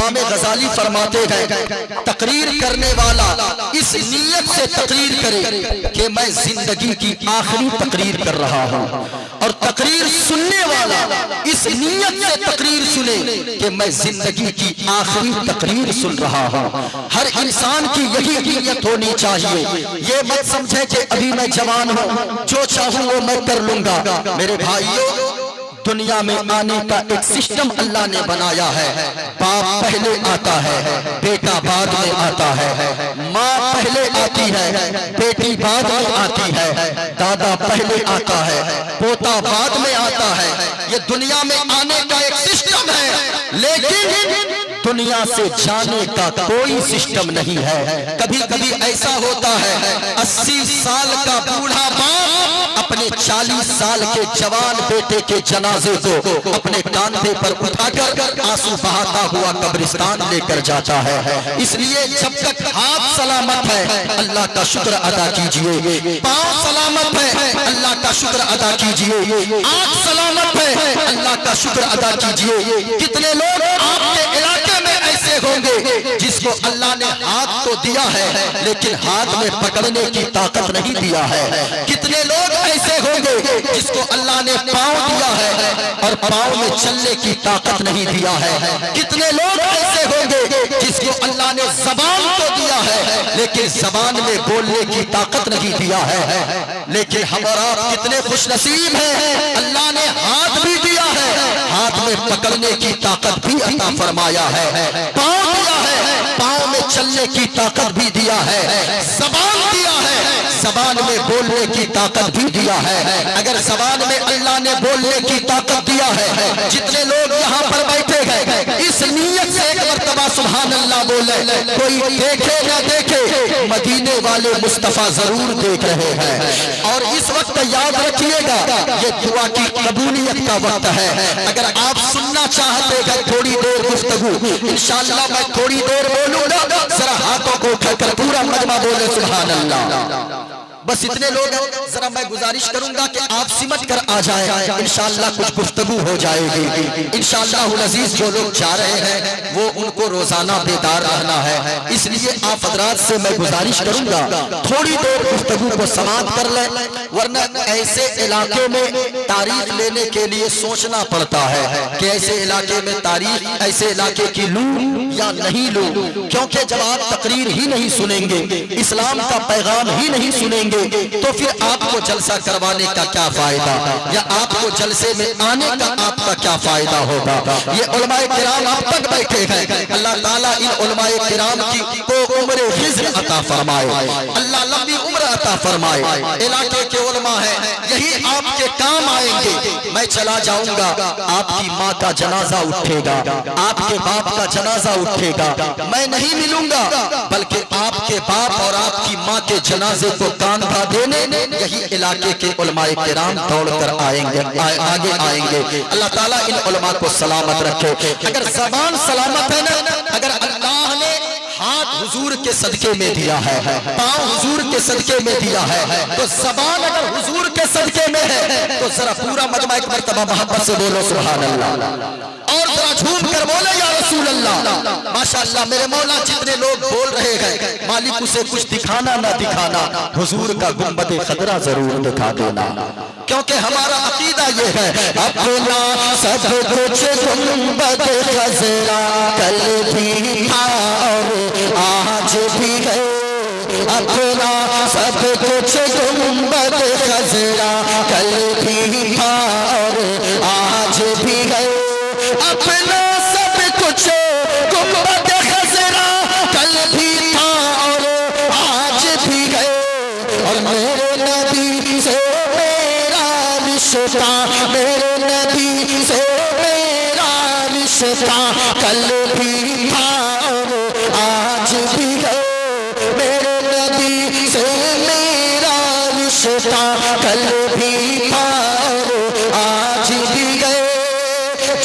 इमाम गजाली फरमाते हैं, तकरीर करने वाला इस नीयत से तकरीर करे कि मैं जिंदगी की आखिरी तकरीर कर रहा हूँ, और तकरीर सुनने वाला इस नीयत से तकरीर सुने कि मैं जिंदगी की आखिरी तकरीर सुन रहा हूँ। हर इंसान की यही नीयत होनी चाहिए। ये मत समझे कि अभी मैं जवान हूँ, जो चाहूँ वो मैं कर लूंगा। मेरे भाइयों, दुनिया में आने का एक सिस्टम अल्लाह ने बनाया है। बाप पहले आता है, बेटा बाद में आता है, माँ पहले आती है, बेटी बाद में आती है, दादा पहले आता है, पोता बाद में आता है। ये दुनिया में आने का एक सिस्टम है, लेकिन दुनिया से जाने का कोई सिस्टम नहीं है। कभी कभी ऐसा होता है 80 साल का बूढ़ा बाप अपने 40 साल के जवान बेटे के जनाजे को अपने कांधे पर उठाकर आंसू बहाता हुआ कब्रिस्तान लेकर जाता है। इसलिए जब तक हाथ सलामत है अल्लाह का शुक्र अदा कीजिए, पांव सलामत है अल्लाह का शुक्र अदा कीजिए, आंख सलामत है अल्लाह का शुक्र अदा कीजिए। कितने लोग आपके इलाके में ऐसे होंगे जिसको अल्लाह ने हाथ तो दिया है लेकिन हाथ में पकड़ने की ताकत नहीं दिया है। कितने लोग ऐसे होंगे जिसको अल्लाह ने पांव दिया है और पांव में चलने की ताकत नहीं दिया है। कितने लोग ऐसे होंगे जिसको अल्लाह ने जबान तो दिया है लेकिन जबान में बोलने की ताकत नहीं दिया है। लेकिन हम और आप कितने खुशनसीब हैं, अल्लाह ने हाथ भी दिया है, हाथ में पकड़ने की ताकत भी अता फरमाया है, पांव दिया है, पांव में चलने की ताकत भी दिया है, जबान दिया है, जबान में बोलने की ताकत भी दिया है। अगर जबान में अल्लाह ने बोलने की ताकत दिया है, जितने लोग यहाँ पर बैठे हैं इस नीयत से एक मर्तबा सुभान अल्लाह बोले, कोई देखे ना देखे मदीने वाले मुस्तफा जरूर देख रहे हैं। और इस वक्त याद रखिएगा ये दुआ की कबूलियत का वक्त है। अगर आप सुनना चाहते हैं थोड़ी देर गुफ्तगू, इंशाअल्लाह मैं थोड़ी देर बोलूंगा, जरा हाथों को उठाकर पूरा मजमा बोले सुभान अल्लाह। बस इतने लोग हैं, जरा मैं गुजारिश करूंगा कि आप सिमट कर आ जाए, इंशाअल्लाह कुछ गुफ्तगू हो जाएगी। इंशाअल्लाह अज़ीज जो लोग जा रहे हैं वो उनको रोजाना बेदार रहना है, इसलिए आप हज़रात से मैं गुजारिश करूंगा थोड़ी देर गुफ्तगू को समाप्त कर लें, वरना ऐसे इलाके में तारीख लेने के लिए सोचना पड़ता है कि ऐसे इलाके में तारीख, ऐसे इलाके की लूं या नहीं लूं, क्योंकि जब आप तकरीर ही नहीं सुनेंगे, इस्लाम का पैगाम ही नहीं सुनेंगे, तो फिर आपको जलसा करवाने का क्या फायदा, या आपको जलसे में आने का आपका क्या फायदा होगा। ये उलमाए किराम आप तक बैठे हैं, अल्लाह ताला इन उलमाए किराम की को उम्र हिज्र अता फरमाए, अल्लाह लंबी उम्र अता फरमाए। इलाके के उलमा है, यही आपके काम आएंगे। मैं चला जाऊंगा, आपकी माँ का जनाजा उठेगा, आपके बाप का जनाजा उठेगा, मैं नहीं मिलूंगा, बल्कि आपके बाप और आपकी माँ के जनाजे को कांधा देने यही इलाके के उलमाए किराम दौड़ कर आएंगे, आगे आएंगे। अल्लाह ताला इन उलमा को सलामत रखे। अगर जबान सलामत है ना, अगर अल्लाह ने हाथ हुजूर के सदके में दिया है, पांव हुजूर के सदके में दिया है, तो जबान अगर हुजूर के सदके में है तो जरा पूरा मजमा एक मर्तबा मोहब्बत से बोलो सुभान अल्लाह, और जरा झूम कर बोले या रसूल अल्लाह। माशाअल्लाह मेरे मौला जितने लोग बोल रहे हैं, मालिक उसे कुछ दिखाना ना दिखाना, हुजूर का गुंबद खतरा जरूर दिखा देना, क्योंकि हमारा अकीदा ये है अपना सब कुछ गुंबद खतरा कल भी और आज भी है, अपना सब कुछ गुंबद खतरा कल भी और आज भी है, अपना सब कुछ गुंबद खतरा कल भी था और आज भी है, और मेरे नबी से मेरा रिश्ता, मेरे नबी से मेरा रिश्ता कल भी था और आज भी है, मेरे नबी से मेरा रिश्ता कल भी था और आज भी है।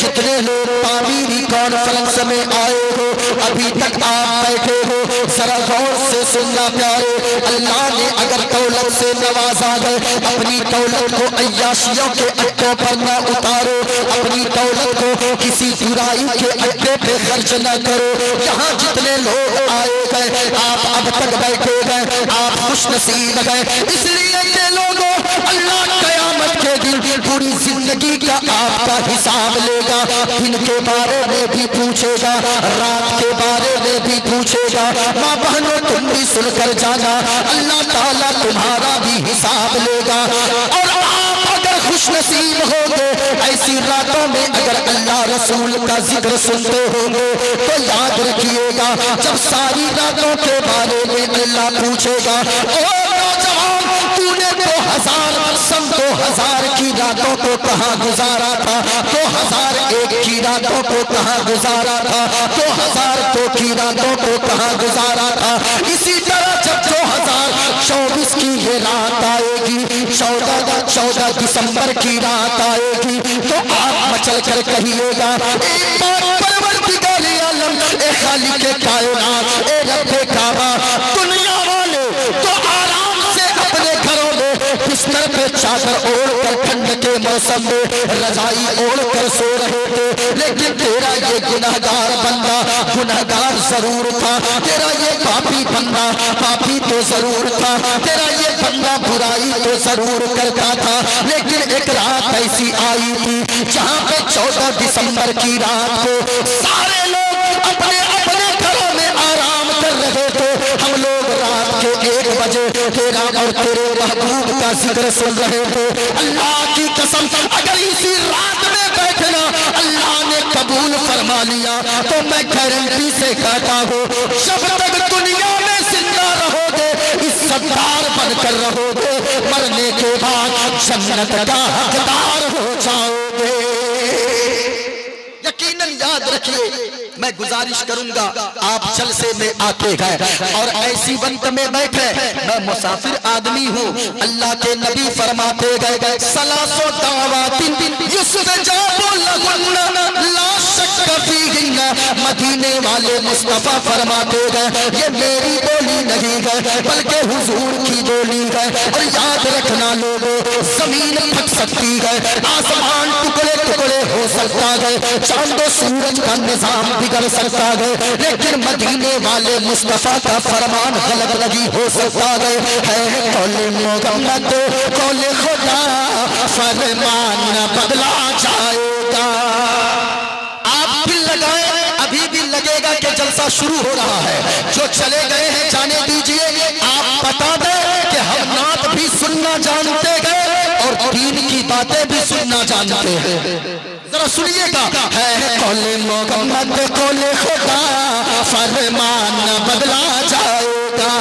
जितने लोग पामीरी कॉन्फ्रेंस में में आए हो, अभी तक आप बैठे हो, जरा गौर से सुनना प्यारे। अल्लाह ने अगर दौलत से नवाजा है, अपनी दौलत को अय्याशियों के अड्डों पर न उतारो, अपनी दौलत को किसी बुराई के अड्डे पे खर्च न करो। यहाँ जितने लोग आए गए, आप अब तक बैठे गए, आप खुश नसीब गए, इसलिए के लोगों अल्लाह कयामत के दिन पूरी जिंदगी का आपका हिसाब लेगा। दिन के बारे में भी पूछेगा, रात के बारे में भी पूछेगा। माँ बहनों तुम भी सुनकर जाना, अल्लाह ताला तुम्हारा भी हिसाब लेगा। और आप अगर खुश नसीब होंगे, ऐसी रातों में अगर अल्लाह रसूल का जिक्र सुनते होंगे, तो याद रखिएगा जब सारी रातों के बारे में अल्लाह पूछेगा, ओ नौजवान तूने 2000 की रातों को कहाँ गुजारा था, 2001 की रातों को कहाँ गुजारा था, 2002 की रातों को कहाँ गुजारा था। इसी तरह जब 2024 की ये रात आएगी, 14 दिसंबर की रात आएगी, तो आप मचल कर कहिएगा, एक बार परवरदिगार आलम, ए खालिक कायनात, ए रब्बे काबा, दुनिया वाले तो आराम से अपने घरों में बिस्तर पे चादर ओढ़ कर ठंड के मौसम में रजाई ओढ़ कर सो रहे थे, लेकिन तेरा ये गुनहगार बंदा गुनहगार जरूर था, तेरा ये पापी बंदा पापी तो जरूर था, तेरा ये बंदा बुराई तो जरूर करता था, लेकिन एक रात ऐसी आई थी जहाँ पे 14 दिसंबर की रात को सारे लोग अपने अपने घरों में आराम कर रहे थे। हम लोग रात के 1 बजे तेरा और तेरे महबूब का जिक्र सुन रहे थे। अल्लाह की कसम अगर इसी रात में बैठना अल्लाह ने कबूल फरमा लिया, तो मैं गारंटी से कहता हूँ जब तक दुनिया में जिंदा रहोगे इस सरदार बनकर रहोगे, मरने के बाद जन्नत का हकदार हो जाओगे। यकीनन याद रखिए, मैं गुजारिश करूंगा आप जलसे में आते गए और ऐसी बंत में बैठे, मैं मुसाफिर आदमी हूँ। अल्लाह के नबी फरमाते गए सलासो दावातिन युस्तजाबु लहुन्ना ला शक्क फीहिन्ना, मदीने वाले मुस्तफा फरमाते गए ये मेरी बोली नहीं है बल्कि हुजूर की बोली है। और याद रखना लोगों, जमीन फट सकती है, आसमान टुकड़े टुकड़े हो सकता है, चांद सूरज का निजाम बिगड़ सकता है, लेकिन मदीने वाले मुस्तफा का फरमान गलत लगी हो सकता है। कौले मोहम्मद कौले खुदा फरमान बदला जाएगा। आप भी लगाए, अभी भी लगेगा कि जलसा शुरू हो रहा है, जो चले गए हैं जाने दीजिए। आप बता दें कि हम नात भी सुनना जानते हैं और दीन की बातें भी सुनना जानते हैं। जरा सुनिएगा, है कौले मोहम्मद कौले खुदा फरमान बदला जाएगा,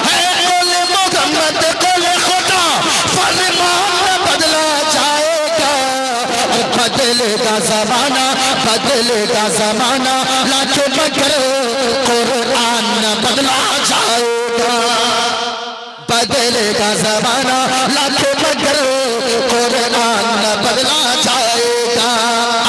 है कौले मोहम्मद कौले खुदा फरमान बदला जाएगा। बदलेगा जमाना बदलेगा जमाना, लाखों मगर कुरान बदला जाएगा। बदलेगा जमाना लाखों मगर कुरान बदला जाएगा।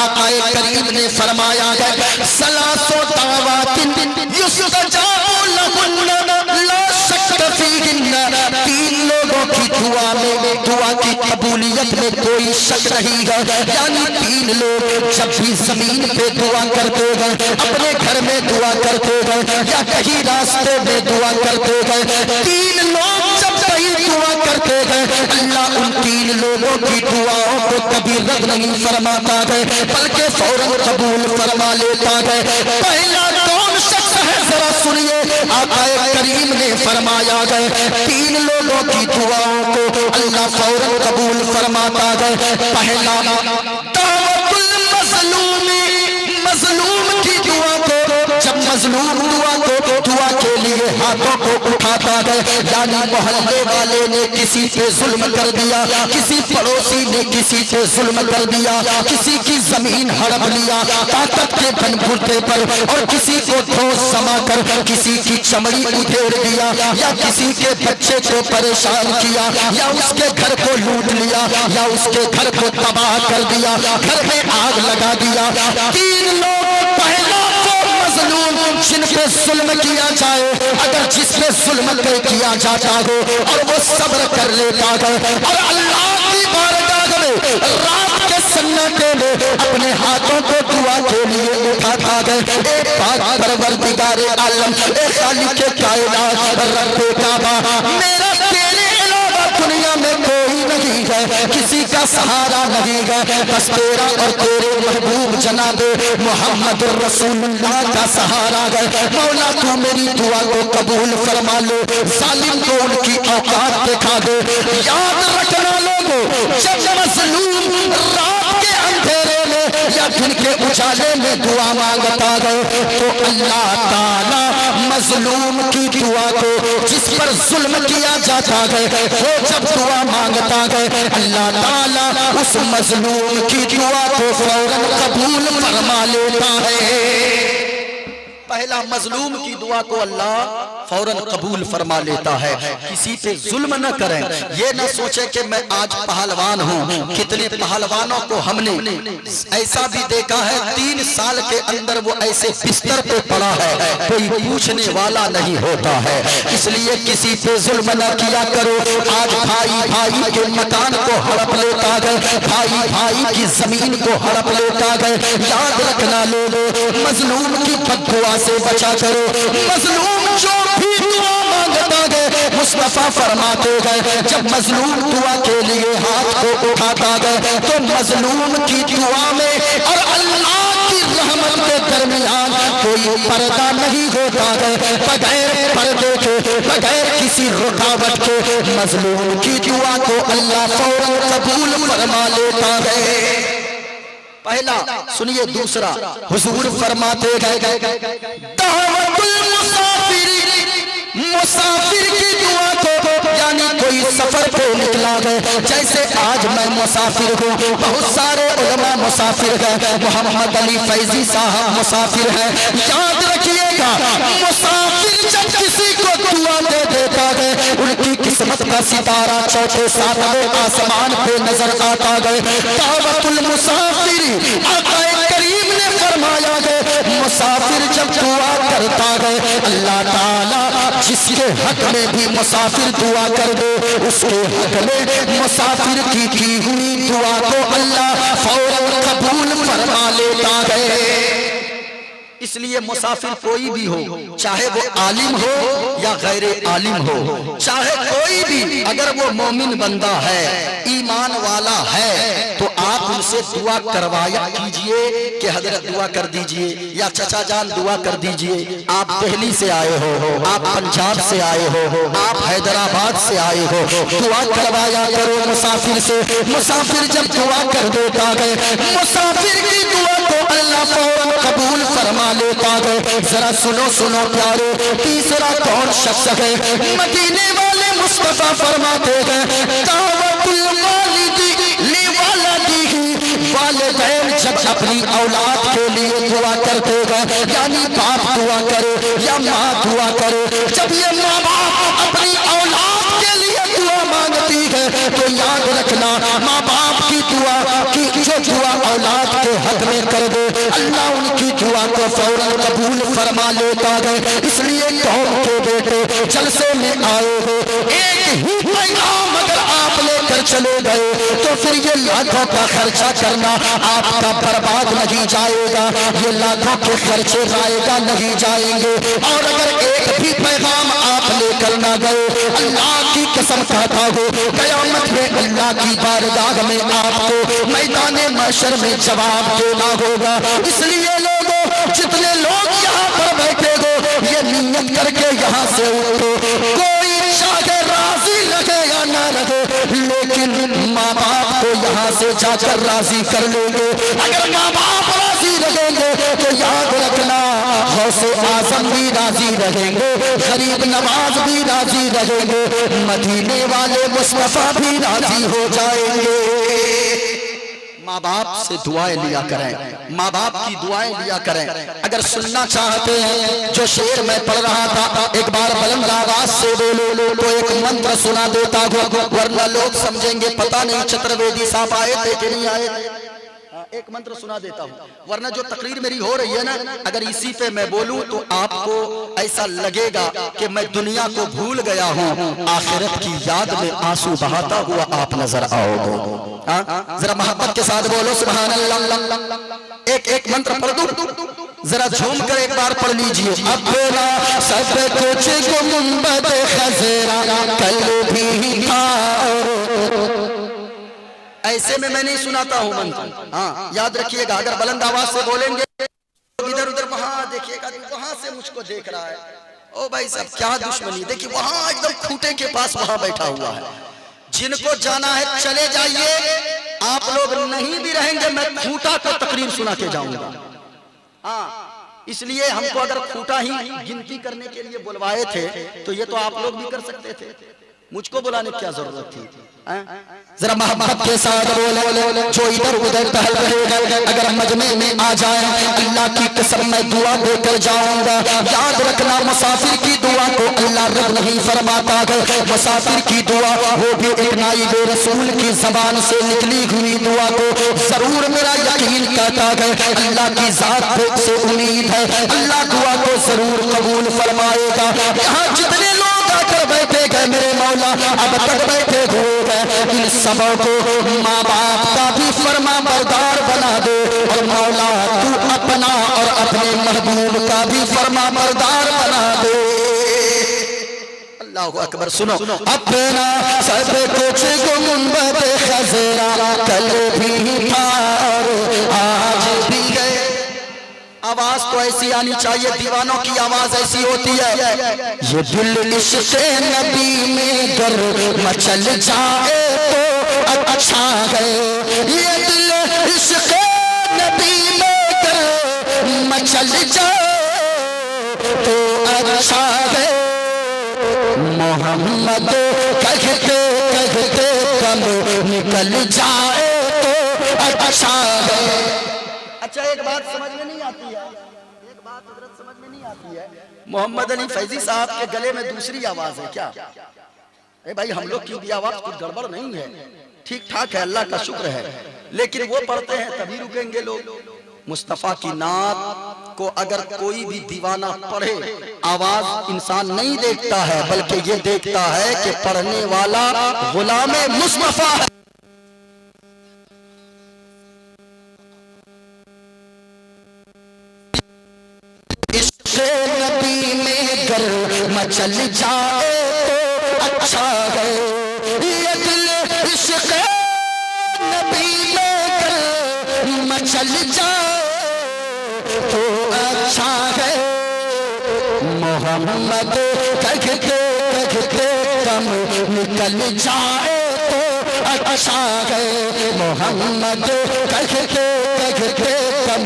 आक़ाए करीम ने फरमाया है सलासो दावातिन युस्तजाबु लहुन्ना ला शक्क फीहिन्ना, 3 लोगों की दुआ में, दुआ की कबूलियत में कोई शक नहीं है। यानी 3 लोग जब भी जमीन पे दुआ करते गए, अपने घर में दुआ करते गए या कहीं रास्ते में दुआ करते गए, 3 लोग जब कहीं दुआ करते गए, अल्लाह उन 3 लोगों की दुआओं को कभी रद्द नहीं फरमाता है बल्कि फौरन कबूल फरमा लेता है। पहला कौन शख्स है जरा सुनिए, आक़ाए करीम ने फरमाया है 3 लोगों की दुआओं को अल्लाह फौरन कबूल फरमाता है। पहला दावतुल मज़लूमी, मज़लूम की दुआ को, जब मज़लूम दुआ के लिए हाथों को उठाता है, यानी मोहल्ले वाले ने किसी पे जुल्म कर दिया, किसी पड़ोसी ने किसी पे जुल्म कर दिया, किसी की जमीन हड़प लिया ताकत के बलबूते पर, और किसी को ठोस समा कर किसी की चमड़ी उधेड़ दिया, या किसी के बच्चे को परेशान किया, या उसके घर को लूट लिया, या उसके घर को तबाह कर दिया, घर में आग लगा दिया। 3 लोग, पहला पे जुल्म किया जाए, अगर जिस पे जुल्म किया जाता हो और वो सब्र कर लेता हो और अल्लाह की बारगाह में रात के सन्नाटे में अपने हाथों को दुआ के लिए उठाता गए, एक पाक परवरदिगार आलम, एक खालिक के कायनात रब्बे काबा, मेरा तेरे अलावा दुनिया में कोई नहीं है, किसी का सहारा नहीं है, बस तेरा और तेरे महबूब जनाबे मोहम्मद रसूलुल्लाह का सहारा है। मौला तू मेरी दुआ को कबूल फरमा ले, जालिम को उनकी औकात दिखा दे। याद रखना लोगों, जब मजलूम रात के अंधेरे में या दिन के उजाले में दुआ मांगता है तो अल्लाह ताला मजलूम की दुआ को, जिस पर जुल्म किया जाता है, वो जब दुआ मांगता है अल्लाह ताला उस मजलूम की दुआ को फौरन कबूल फरमा लेता है। पहला, मजलूम की दुआ को अल्लाह फौरन कबूल फरमा लेता है। किसी पे जुल्म न करें, ये न सोचे कि मैं आज पहलवान हूँ। कितने पहलवानों को हमने ऐसा भी देखा है 3 साल के अंदर वो ऐसे बिस्तर पे पड़ा है, कोई पूछने वाला नहीं होता है। इसलिए किसी पे जुल्म न किया करो। आज भाई भाई के मकान को हड़प लेता है, भाई भाई की जमीन को हड़प लेता है। याद रखना लोगों, मजलूम की बददुआ से बचा करो। मजलूम जो भी दुआ मांगता है, मुस्तफा फरमाते गए, जब मजलूम दुआ के लिए हाथ को उठाता गए तो मजलूम की दुआ में और अल्लाह की रहमत के दरमियान कोई पर्दा नहीं होता है। बगैर पर्दे के, बगैर किसी रुकावट के मजलूम की दुआ को अल्लाह फौरन कबूल फरमा लेता है। पहला सुनिए। दूसरा, हुजूर फरमाते गए दावतुल मुसाफिर, मुसाफिर की दुआ को, यानी कोई सफर पे निकला है, जैसे आज मैं मुसाफिर हूँ, बहुत सारे उलमा मुसाफिर हैं, मोहम्मद अली फैजी साहब मुसाफिर हैं। याद रखिएगा, मुसाफिर जब किसी को दुआ दे देता है, उनकी किस्मत का सितारा 4थे 7वें आसमान पे नजर आता है। दावतुल मुसाफिर, आका करीम ने फरमाया है, मुसाफिर जब दुआ करता है, अल्लाह ताला जिसके हक में भी मुसाफिर दुआ कर दे, उसके हक में मुसाफिर की हुई दुआ को अल्लाह फौरन कबूल फरमा लेता है। इसलिए मुसाफिर कोई भी हो, चाहे वो आलिम हो या गैर आलिम हो, चाहे कोई भी, अगर वो मोमिन बंदा है, ईमान वाला है, तो आप उनसे दुआ करवाया कीजिए कि हजरत दुआ कर दीजिए, या चचा जान दुआ कर दीजिए। आप दिल्ली से आए हो, आप पंजाब से आए हो, आप हैदराबाद से आए हो, दुआ करवाया करो मुसाफिर से। मुसाफिर जब दुआ कर देता है, मुसाफिर की दुआ को अल्लाह फौरन कबूल फरमा लेता है। जरा सुनो सुनो प्यारो, तीसरा कौन शख्स है? मदीने वाले मुस्तफा फरमाते हैं, दावतुल वालिदी लिवालिदिही, वालिदैन जब अपनी औलाद के लिए दुआ करते हैं, यानी बाप दुआ करे या माँ दुआ करे, जब ये माँ बाप अपनी औलाद के लिए दुआ मांगती है तो याद रखना, माँ बाप की दुआ की जो दुआ औलाद के हक में कर दे, अल्लाह उनकी दुआ को फौरन कबूल फरमा लेता है। इसलिए कौम के बेटे जलसे में आए हो, एक ही पैगाम अगर आप लेकर चले गए तो फिर ये लाखों का खर्चा करना आपका बर्बाद नहीं जाएगा, ये लाखों के खर्चे जाएगा नहीं जाएंगे। और अगर एक भी पैगाम आप लेकर ना गए, अल्लाह की कसम खाता हो, कयामत में अल्लाह की बारगाह में आपको मैदाने महशर में जवाब देना होगा। इसलिए लोगों, जितने लोग यहाँ पर बैठे हो, ये नियत करके यहाँ से उठो, कोई चाहे राजी लगे या ना लगे, लेकिन माँ बाप को यहाँ से जाकर राजी कर लेंगे। अगर माँ बाप राजी रहेंगे तो याद रखना, गौसे आजम भी राजी रहेंगे, गरीब नवाज भी राजी रहेंगे, मदीने वाले मुस्तफा भी राजी हो जाएंगे। माँ बाप से दुआएं लिया करें, माँ बाप की दुआएं लिया करें। अगर सुनना चाहते हैं जो शेर मैं पढ़ रहा था, एक बार बुलंद आवाज से बोलो तो एक मंत्र सुना देता हूँ, वरना लोग समझेंगे पता नहीं चतुर्वेदी साहब आए थे कि नहीं आए। एक मंत्र सुना देता हूँ, वरना जो तकरीर मेरी हो रही है ना, अगर इसी पे मैं बोलूं तो आपको ऐसा लगेगा कि मैं दुनिया को भूल गया हूँ, आखिरत की याद में आंसू बहाता हुआ आप नजर आओगे। जरा मोहब्बत के साथ बोलो सुभान अल्लाह। एक मंत्र पढ़ दूं, जरा झूम कर एक बार पढ़ लीजिए। अपना सब कुछ गुंबद खजरा कल भी था। ऐसे में मैं नहीं सुनाता हूँ मंत्र, हाँ याद रखिएगा। अगर बुलंद आवाज से बोलेंगे इधर उधर वहां देखिएगा, वहां से मुझको देख रहा है, ओ भाई साहब क्या दुश्मनी, देखिए वहां एकदम खूंटे के पास वहां बैठा हुआ है। जिनको जाना है चले जाइए, आप लोग नहीं भी रहेंगे मैं खूंटा को तकरीर सुना के जाऊंगा। हाँ, इसलिए हमको अगर खूंटा ही गिनती करने के लिए बुलवाए थे तो ये तो आप लोग भी कर सकते थे, मुझको बुलाने की क्या जरूरत थी। जरा मोहब्बत के साथ बोलो, जो इधर उधर टहल रहेगा अगर मजमे में आ जाए, अल्लाह की कसम मैं दुआ देकर जाऊंगा। याद रखना मुसाफिर की दुआ को अल्लाह रद्द नहीं फरमाता है। मुसाफिर की दुआ वो भी एक नाइब रसूल की जबान से निकली हुई दुआ को जरूर मेरा यकीन कहता है। अल्लाह की जात से उम्मीद है अल्लाह दुआ को जरूर कबूल फरमाएगा। यहाँ जितने लोग आकर बैठे गए मेरे मौला अब तक बैठे हुए इन सबों को माँ बाप का भी फरमा बरदार बना दे, और मौला तू अपना और अपने महबूब का भी फरमा बरदार बना दे। अल्लाहु अकबर। सुनो, अपना सब कुछ गुंबद खजरा कल भी था और आज भी है। आवाज तो ऐसी आनी चाहिए, दीवानों की आवाज ऐसी होती है। ये दिल इश्क़ नबी में गर मचल जाए तो अच्छा है, ये दिल इश्क़ नबी में गर मचल जाए तो अच्छा है। मोहम्मद कहते कहते कम निकल जाए तो अच्छा है। अच्छा एक बात समझ में नहीं आती है, एक बात हजरत समझ में नहीं आती है, मोहम्मद अली फैजी साहब के गले में दूसरी आवाज है क्या? भाई हम लोग की भी आवाज कुछ गड़बड़ नहीं है, ठीक ठाक है, अल्लाह का शुक्र है, लेकिन वो पढ़ते हैं तभी रुकेंगे लोग। मुस्तफा की नात को अगर कोई भी दीवाना पढ़े, आवाज इंसान नहीं देखता है बल्कि ये देखता है कि पढ़ने वाला गुलामे मुस्तफा है। नबी में गर मचल जाए तो अच्छा है, ये दिल इश्क़ नबी में गर मचल जाए तो अच्छा है। मोहम्मद कहते कहते कम निकल जाए तो अच्छा है। मोहम्मद कहते कहते कम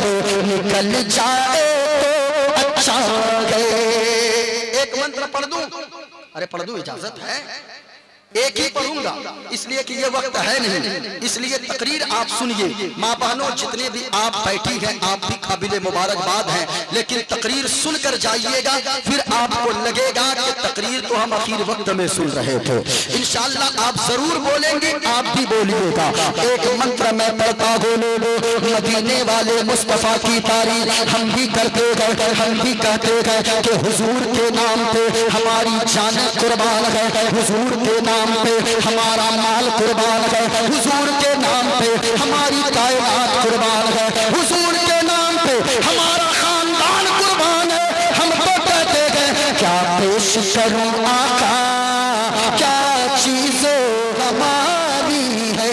निकल जाए तो एक मंत्र पढ़ दूं? अरे पढ़ दूं, इजाजत है, एक ही पढ़ूंगा इसलिए कि ये वक्त है नहीं, इसलिए तकरीर आप सुनिए। माँ बहनों जितने भी आप बैठी हैं आप भी काबिल मुबारकबाद हैं, लेकिन तकरीर सुनकर जाइएगा, फिर आपको लगेगा कि तकरीर तो हम आखिर वक्त में सुन रहे थे। इंशाअल्लाह आप जरूर बोलेंगे, आप भी बोलिएगा। एक मंत्र मैं पढ़ता हूँ, मदीने वाले मुस्तफा की तारीफ हम भी करते गए, हम भी कहते गए कि हुजूर के नाम पे हमारी जान कुर्बान है, हुजूर के नाम पे हमारा माल कुर्बान है, हुजूर के नाम पे हमारी कायनात कुर्बान है, हुजूर के नाम पे हमारा खानदान कुर्बान है। हम तो कहते हैं क्या पेश करूं आका, क्या चीजें हमारी है,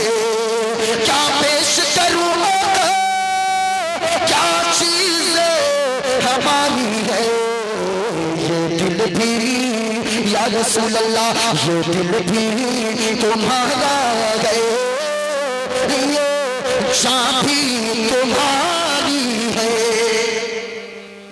क्या पेश करूं आका, क्या चीजें हमारी है। ये दिल भी या रसूल अल्लाह, ये दिल भी तुम्हारा है, ये जान भी तुम्हारी है।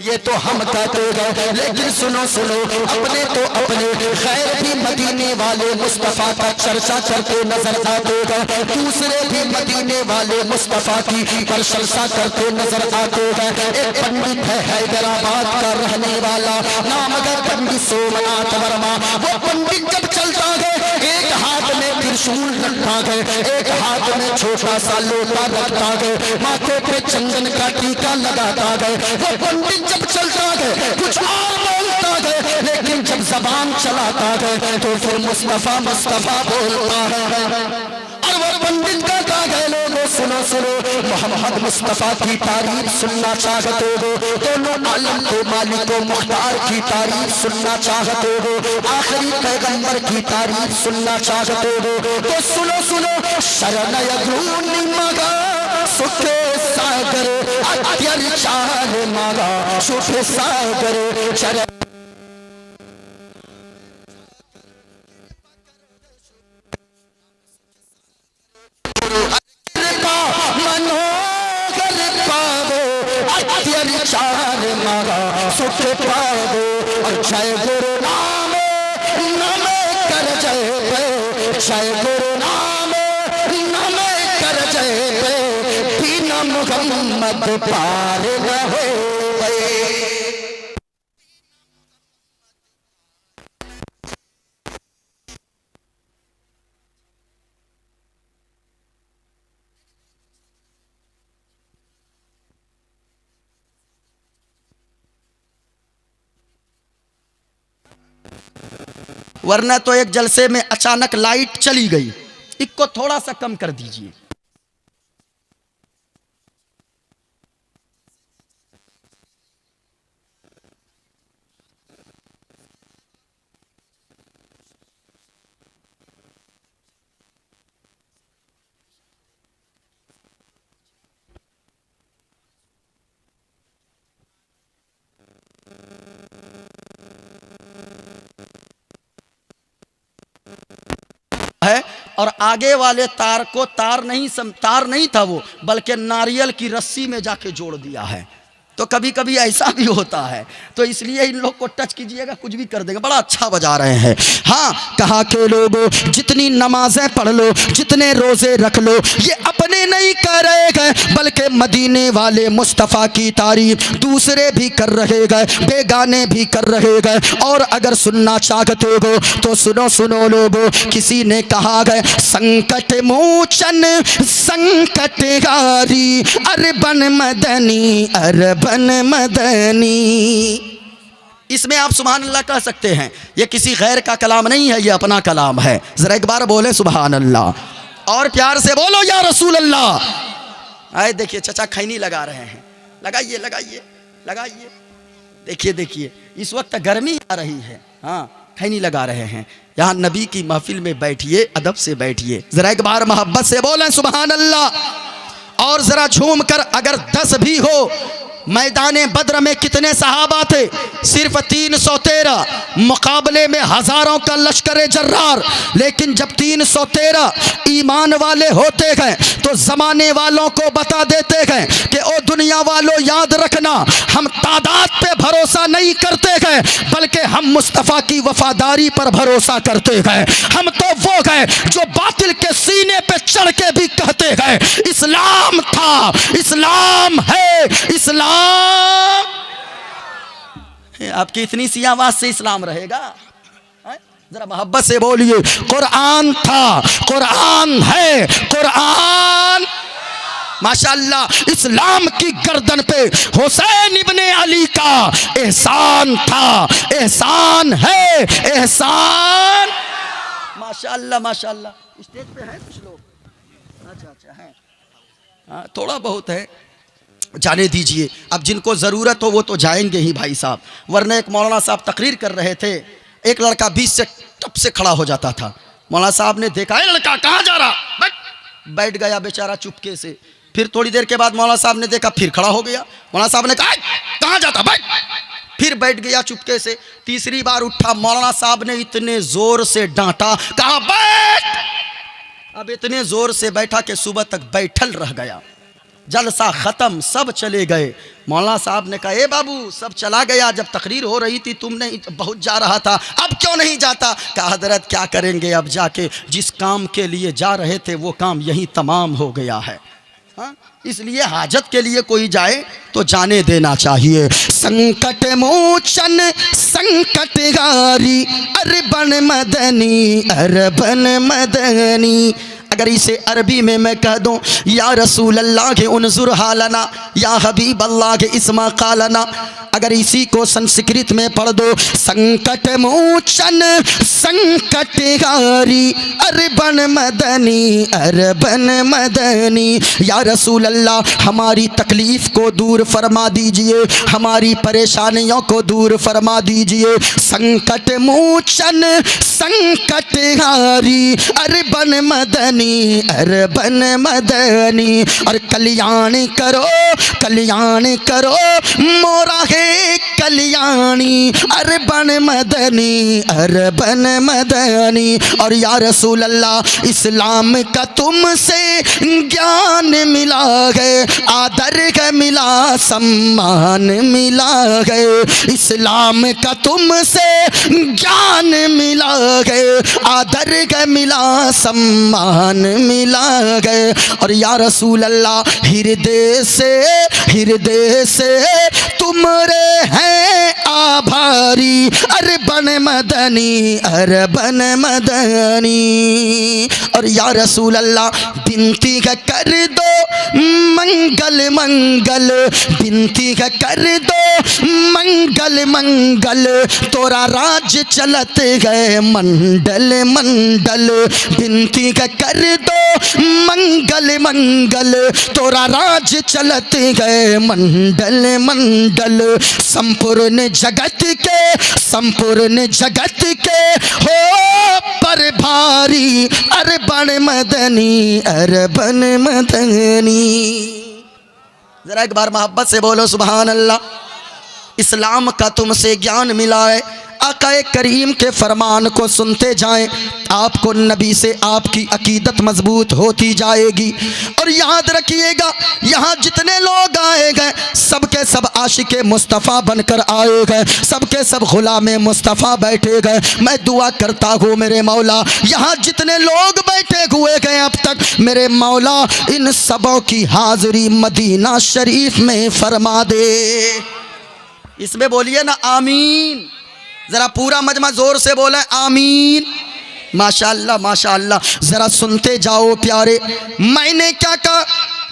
ये तो हम कहते हैं, लेकिन सुनो सुनो, अपने तो अपने खैर भी मदीने वाले मुस्तफा का चर्चा करते नजर आते हैं, दूसरे भी मदीने वाले मुस्तफा की प्रशंसा करते नजर आते हैं। एक पंडित है हैदराबाद का रहने वाला, नाम है पंडित सोमनाथ वर्मा। वो पंडित जब चलता है एक हाथ में त्रिशूल रखा गया, एक हाथ में छोटा सा लोटा रखता गया, माथे पे चंदन का टीका लगाता गया। वो पंडित जब चलता गया कुछ और बोलता गया, लेकिन जब जबान चलाता गया तो फिर मुस्तफा मुस्तफा बोलता है। और वो पंडित कहता गया, लोगों सुनो सुनो, मोहम्मद मुस्तफा की तारीफ सुनना चाहते हो, दोनों आलम के मालिक व मुख्तार की तारीफ सुनना चाहते हो, आखिरी पैगंबर की तारीफ सुनना चाहते हो, तो सुनो सुनो। शरणय गुनी मगा सुखे सागर, अत्याचार मगा सुखे सागर चरण। चार मारा सुख पाओ, जय गुरु नाम नम कर जय पे, जय गुरु नाम नम कर जय पे, बिना मुहम्मद पार न हो। वरना तो एक जलसे में अचानक लाइट चली गई, इसको थोड़ा सा कम कर दीजिए। है और आगे वाले तार को तार नहीं था वो, बल्कि नारियल की रस्सी में जाके जोड़ दिया है। तो कभी कभी ऐसा भी होता है, तो इसलिए इन लोग को टच कीजिएगा कुछ भी कर देंगे। बड़ा अच्छा बजा रहे हैं। हाँ, कहा के लोगों जितनी नमाजें पढ़ लो, जितने रोजे रख लो, ये अपने नहीं कर रहे गए, बल्कि मदीने वाले मुस्तफ़ा की तारीफ दूसरे भी कर रहे गए, बेगाने भी कर रहे गए। और अगर सुनना चाहते हो तो सुनो सुनो लोगों, किसी ने कहा गए संकट मोचन संकट हारी, अरबन मदनी अरबन मदनी। इसमें आप सुभान अल्लाह कह सकते हैं, ये किसी गैर का कलाम नहीं है, ये अपना कलाम है। जरा एक बार बोले सुभान अल्लाह और प्यार से बोलो या रसूल अल्लाह। आए देखिए चचा खैनी लगा रहे हैं, लगाइए लगाइए लगाइए। देखिए देखिए इस वक्त गर्मी आ रही है, हाँ खैनी लगा रहे हैं। यहाँ नबी की महफिल में बैठिए, अदब से बैठिए। जरा एक बार मोहब्बत से बोलें सुभान अल्लाह। और जरा झूम कर, अगर 10 भी हो, मैदाने बद्र में कितने सहाबा थे? सिर्फ 313, मुकाबले में हजारों का लश्कर जर्रार। लेकिन जब 313 ईमान वाले होते गए तो जमाने वालों को बता देते गए कि ओ दुनिया वालों याद रखना, हम तादाद पे भरोसा नहीं करते गए, बल्कि हम मुस्तफ़ा की वफादारी पर भरोसा करते गए। हम तो वो गए जो बातिल के सीने पे चढ़ के भी कहते गए इस्लाम था, इस्लाम है, इस्लाम। आपकी इतनी सी आवाज से इस्लाम रहेगा? जरा मोहब्बत से बोलिए, कुरान था, कुरान है, कुरान। माशाअल्लाह, इस्लाम की गर्दन पे हुसैन इब्ने अली का एहसान था, एहसान है, एहसान। माशाअल्लाह माशाअल्लाह। स्टेज पे है कुछ लोग? अच्छा अच्छा है, हाँ थोड़ा बहुत है, जाने दीजिए। अब जिनको ज़रूरत हो वो तो जाएंगे ही भाई साहब, वरना एक मौलाना साहब तकरीर कर रहे थे, एक लड़का बीच से टप से खड़ा हो जाता था। मौलाना साहब ने देखा, ये लड़का कहाँ जा रहा, बैठ गया बेचारा चुपके से। फिर थोड़ी देर के बाद मौलाना साहब ने देखा, फिर खड़ा हो गया। मौलाना साहब ने कहा कहाँ जाता, बैठ। फिर बैठ गया चुपके से। तीसरी बार उठा, मौलाना साहब ने इतने जोर से डांटा, कहा बैठ। अब इतने जोर से बैठा कि सुबह तक बैठल रह गया। जलसा खत्म, सब चले गए। मौलाना साहब ने कहा, ए बाबू सब चला गया, जब तकरीर हो रही थी तुमने बहुत जा रहा था, अब क्यों नहीं जाता? कहा हजरत क्या करेंगे, अब जाके जिस काम के लिए जा रहे थे वो काम यहीं तमाम हो गया है। हाँ इसलिए हाजत के लिए कोई जाए तो जाने देना चाहिए। संकट मोचन संकट गारी अरबन मदनी अरबन मदनी। अगर इसे अरबी में मैं कह दूं या रसूल अल्लाह के उनजुर हालना या हबीब अल्लाह के इस्मा कालना, अगर इसी को संस्कृत में पढ़ दो संकट मोचन संकट हारी अरबन मदनी अरबन मदनी। या रसूल अल्लाह हमारी तकलीफ़ को दूर फरमा दीजिए, हमारी परेशानियों को दूर फरमा दीजिए। संकट मोचन संकट हारी अरबन मदनी अरबन मदनी। और कल्याण करो मोरा है कल्याणी अरबन मदनी अरबन मदनी। और या रसूल अल्लाह इस्लाम का तुमसे ज्ञान मिला है, आदर का मिला सम्मान मिला है। इस्लाम का तुमसे ज्ञान मिला है, आदर का मिला सम्मान मिला गए। और या रसूल अल्लाह हृदय से तुम्हारे हैं आभारी अरबन मदनी अरबन मदनी। और या रसूल अल्लाह बिनती कर दो मंगल मंगल, बिनती कर दो मंगल मंगल। तोरा राज चलत गए मंडल मंडल, बिनती कर दो मंगल मंगल। तोरा राज चलत गए मंडल मंडल। संपूर्ण जगत के हो पर भारी अरबन मदनी अरबन मदनी। जरा एक बार मोहब्बत से बोलो सुभान अल्लाह। इस्लाम का तुमसे ज्ञान मिला है, आकाए करीम के फरमान को सुनते जाएं, आपको नबी से आपकी अकीदत मजबूत होती जाएगी। और याद रखिएगा यहाँ जितने लोग आए गए सबके सब आशिक मुस्तफ़ा बनकर आए गए, सबके सब गुलाम मुस्तफ़ा बैठे गए। मैं दुआ करता हूँ मेरे मौला यहाँ जितने लोग बैठे हुए गए अब तक, मेरे मौला इन सबों की हाजिरी मदीना शरीफ में फरमा दे। इसमें बोलिए ना आमीन। जरा पूरा मजमा जोर से बोले आमीन। माशाअल्लाह माशाअल्लाह। जरा सुनते जाओ प्यारे, मैंने क्या कहा,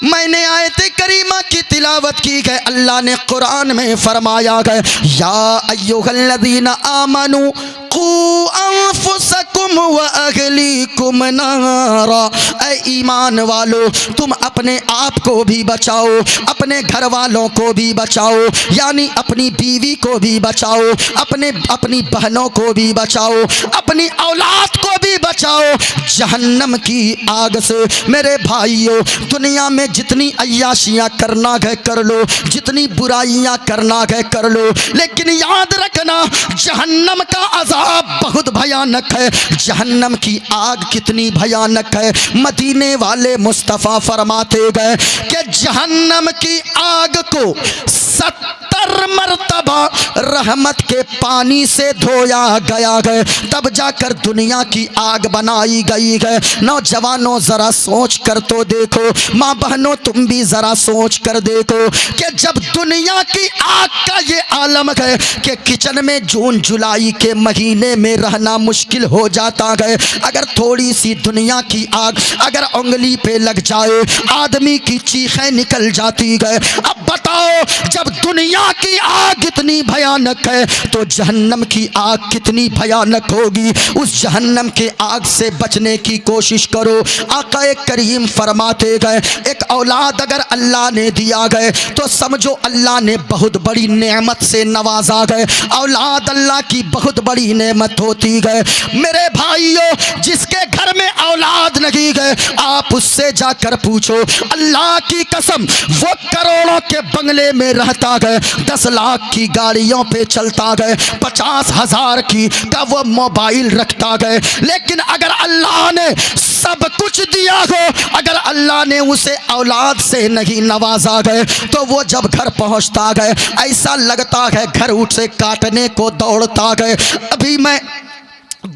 मैंने आयत करीमा की तिलावत की है। अल्लाह ने कुरान में फरमाया है या अय्युहल्लज़ीना आमनू कू अनफुसकुम व अहलीकुम नारा। ऐ ईमान वालो तुम अपने आप को भी बचाओ, अपने घर वालों को भी बचाओ, यानी अपनी बीवी को भी बचाओ, अपनी बहनों को भी बचाओ, अपनी औलाद को भी बचाओ जहन्नम की आग से। मेरे भाइयों दुनिया में जितनी अय्याशियाँ करना है कर लो, जितनी बुराइयाँ करना है कर लो, लेकिन याद रखना जहन्नम का अज़ाब बहुत भयानक है। जहन्नम की आग कितनी भयानक है। मदीने वाले मुस्तफ़ा फरमाते गए कि जहन्नम की आग को 70 मरतबा रहमत के पानी से धोया गया है, तब जाकर दुनिया की आग बनाई गई है। नौजवानों जरा सोच कर तो देखो, माँ बहनों तुम भी जरा सोच कर देखो कि जब दुनिया की आग का ये आलम है कि किचन में जून जुलाई के महीने में रहना मुश्किल हो जाता है। अगर थोड़ी सी दुनिया की आग अगर उंगली पे लग जाए आदमी की चीखें निकल जाती है। अब बताओ जब दुनिया की आग इतनी भयानक है तो जहन्नम की आग कितनी भयानक होगी। उस जहन्नम के आग से बचने की कोशिश करो। आका करीम फरमाते गए एक औलाद अगर अल्लाह ने दिया गए तो समझो अल्लाह ने बहुत बड़ी नेमत से नवाजा गए। औलाद अल्लाह की बहुत बड़ी नेमत होती है। मेरे भाइयों जिसके घर में औलाद नहीं गए आप उससे जाकर पूछो, अल्लाह की कसम वो करोड़ों के बंगले में रहता है, 10 लाख की गाड़ियों पे चलता है, 50,000 की का वो मोबाइल रखता है, लेकिन अगर अल्लाह ने सब कुछ दिया हो, अगर अल्लाह ने उसे औलाद से नहीं नवाजा गए तो वो जब घर पहुंचता है ऐसा लगता है घर उठ से काटने को दौड़ता है। अभी मैं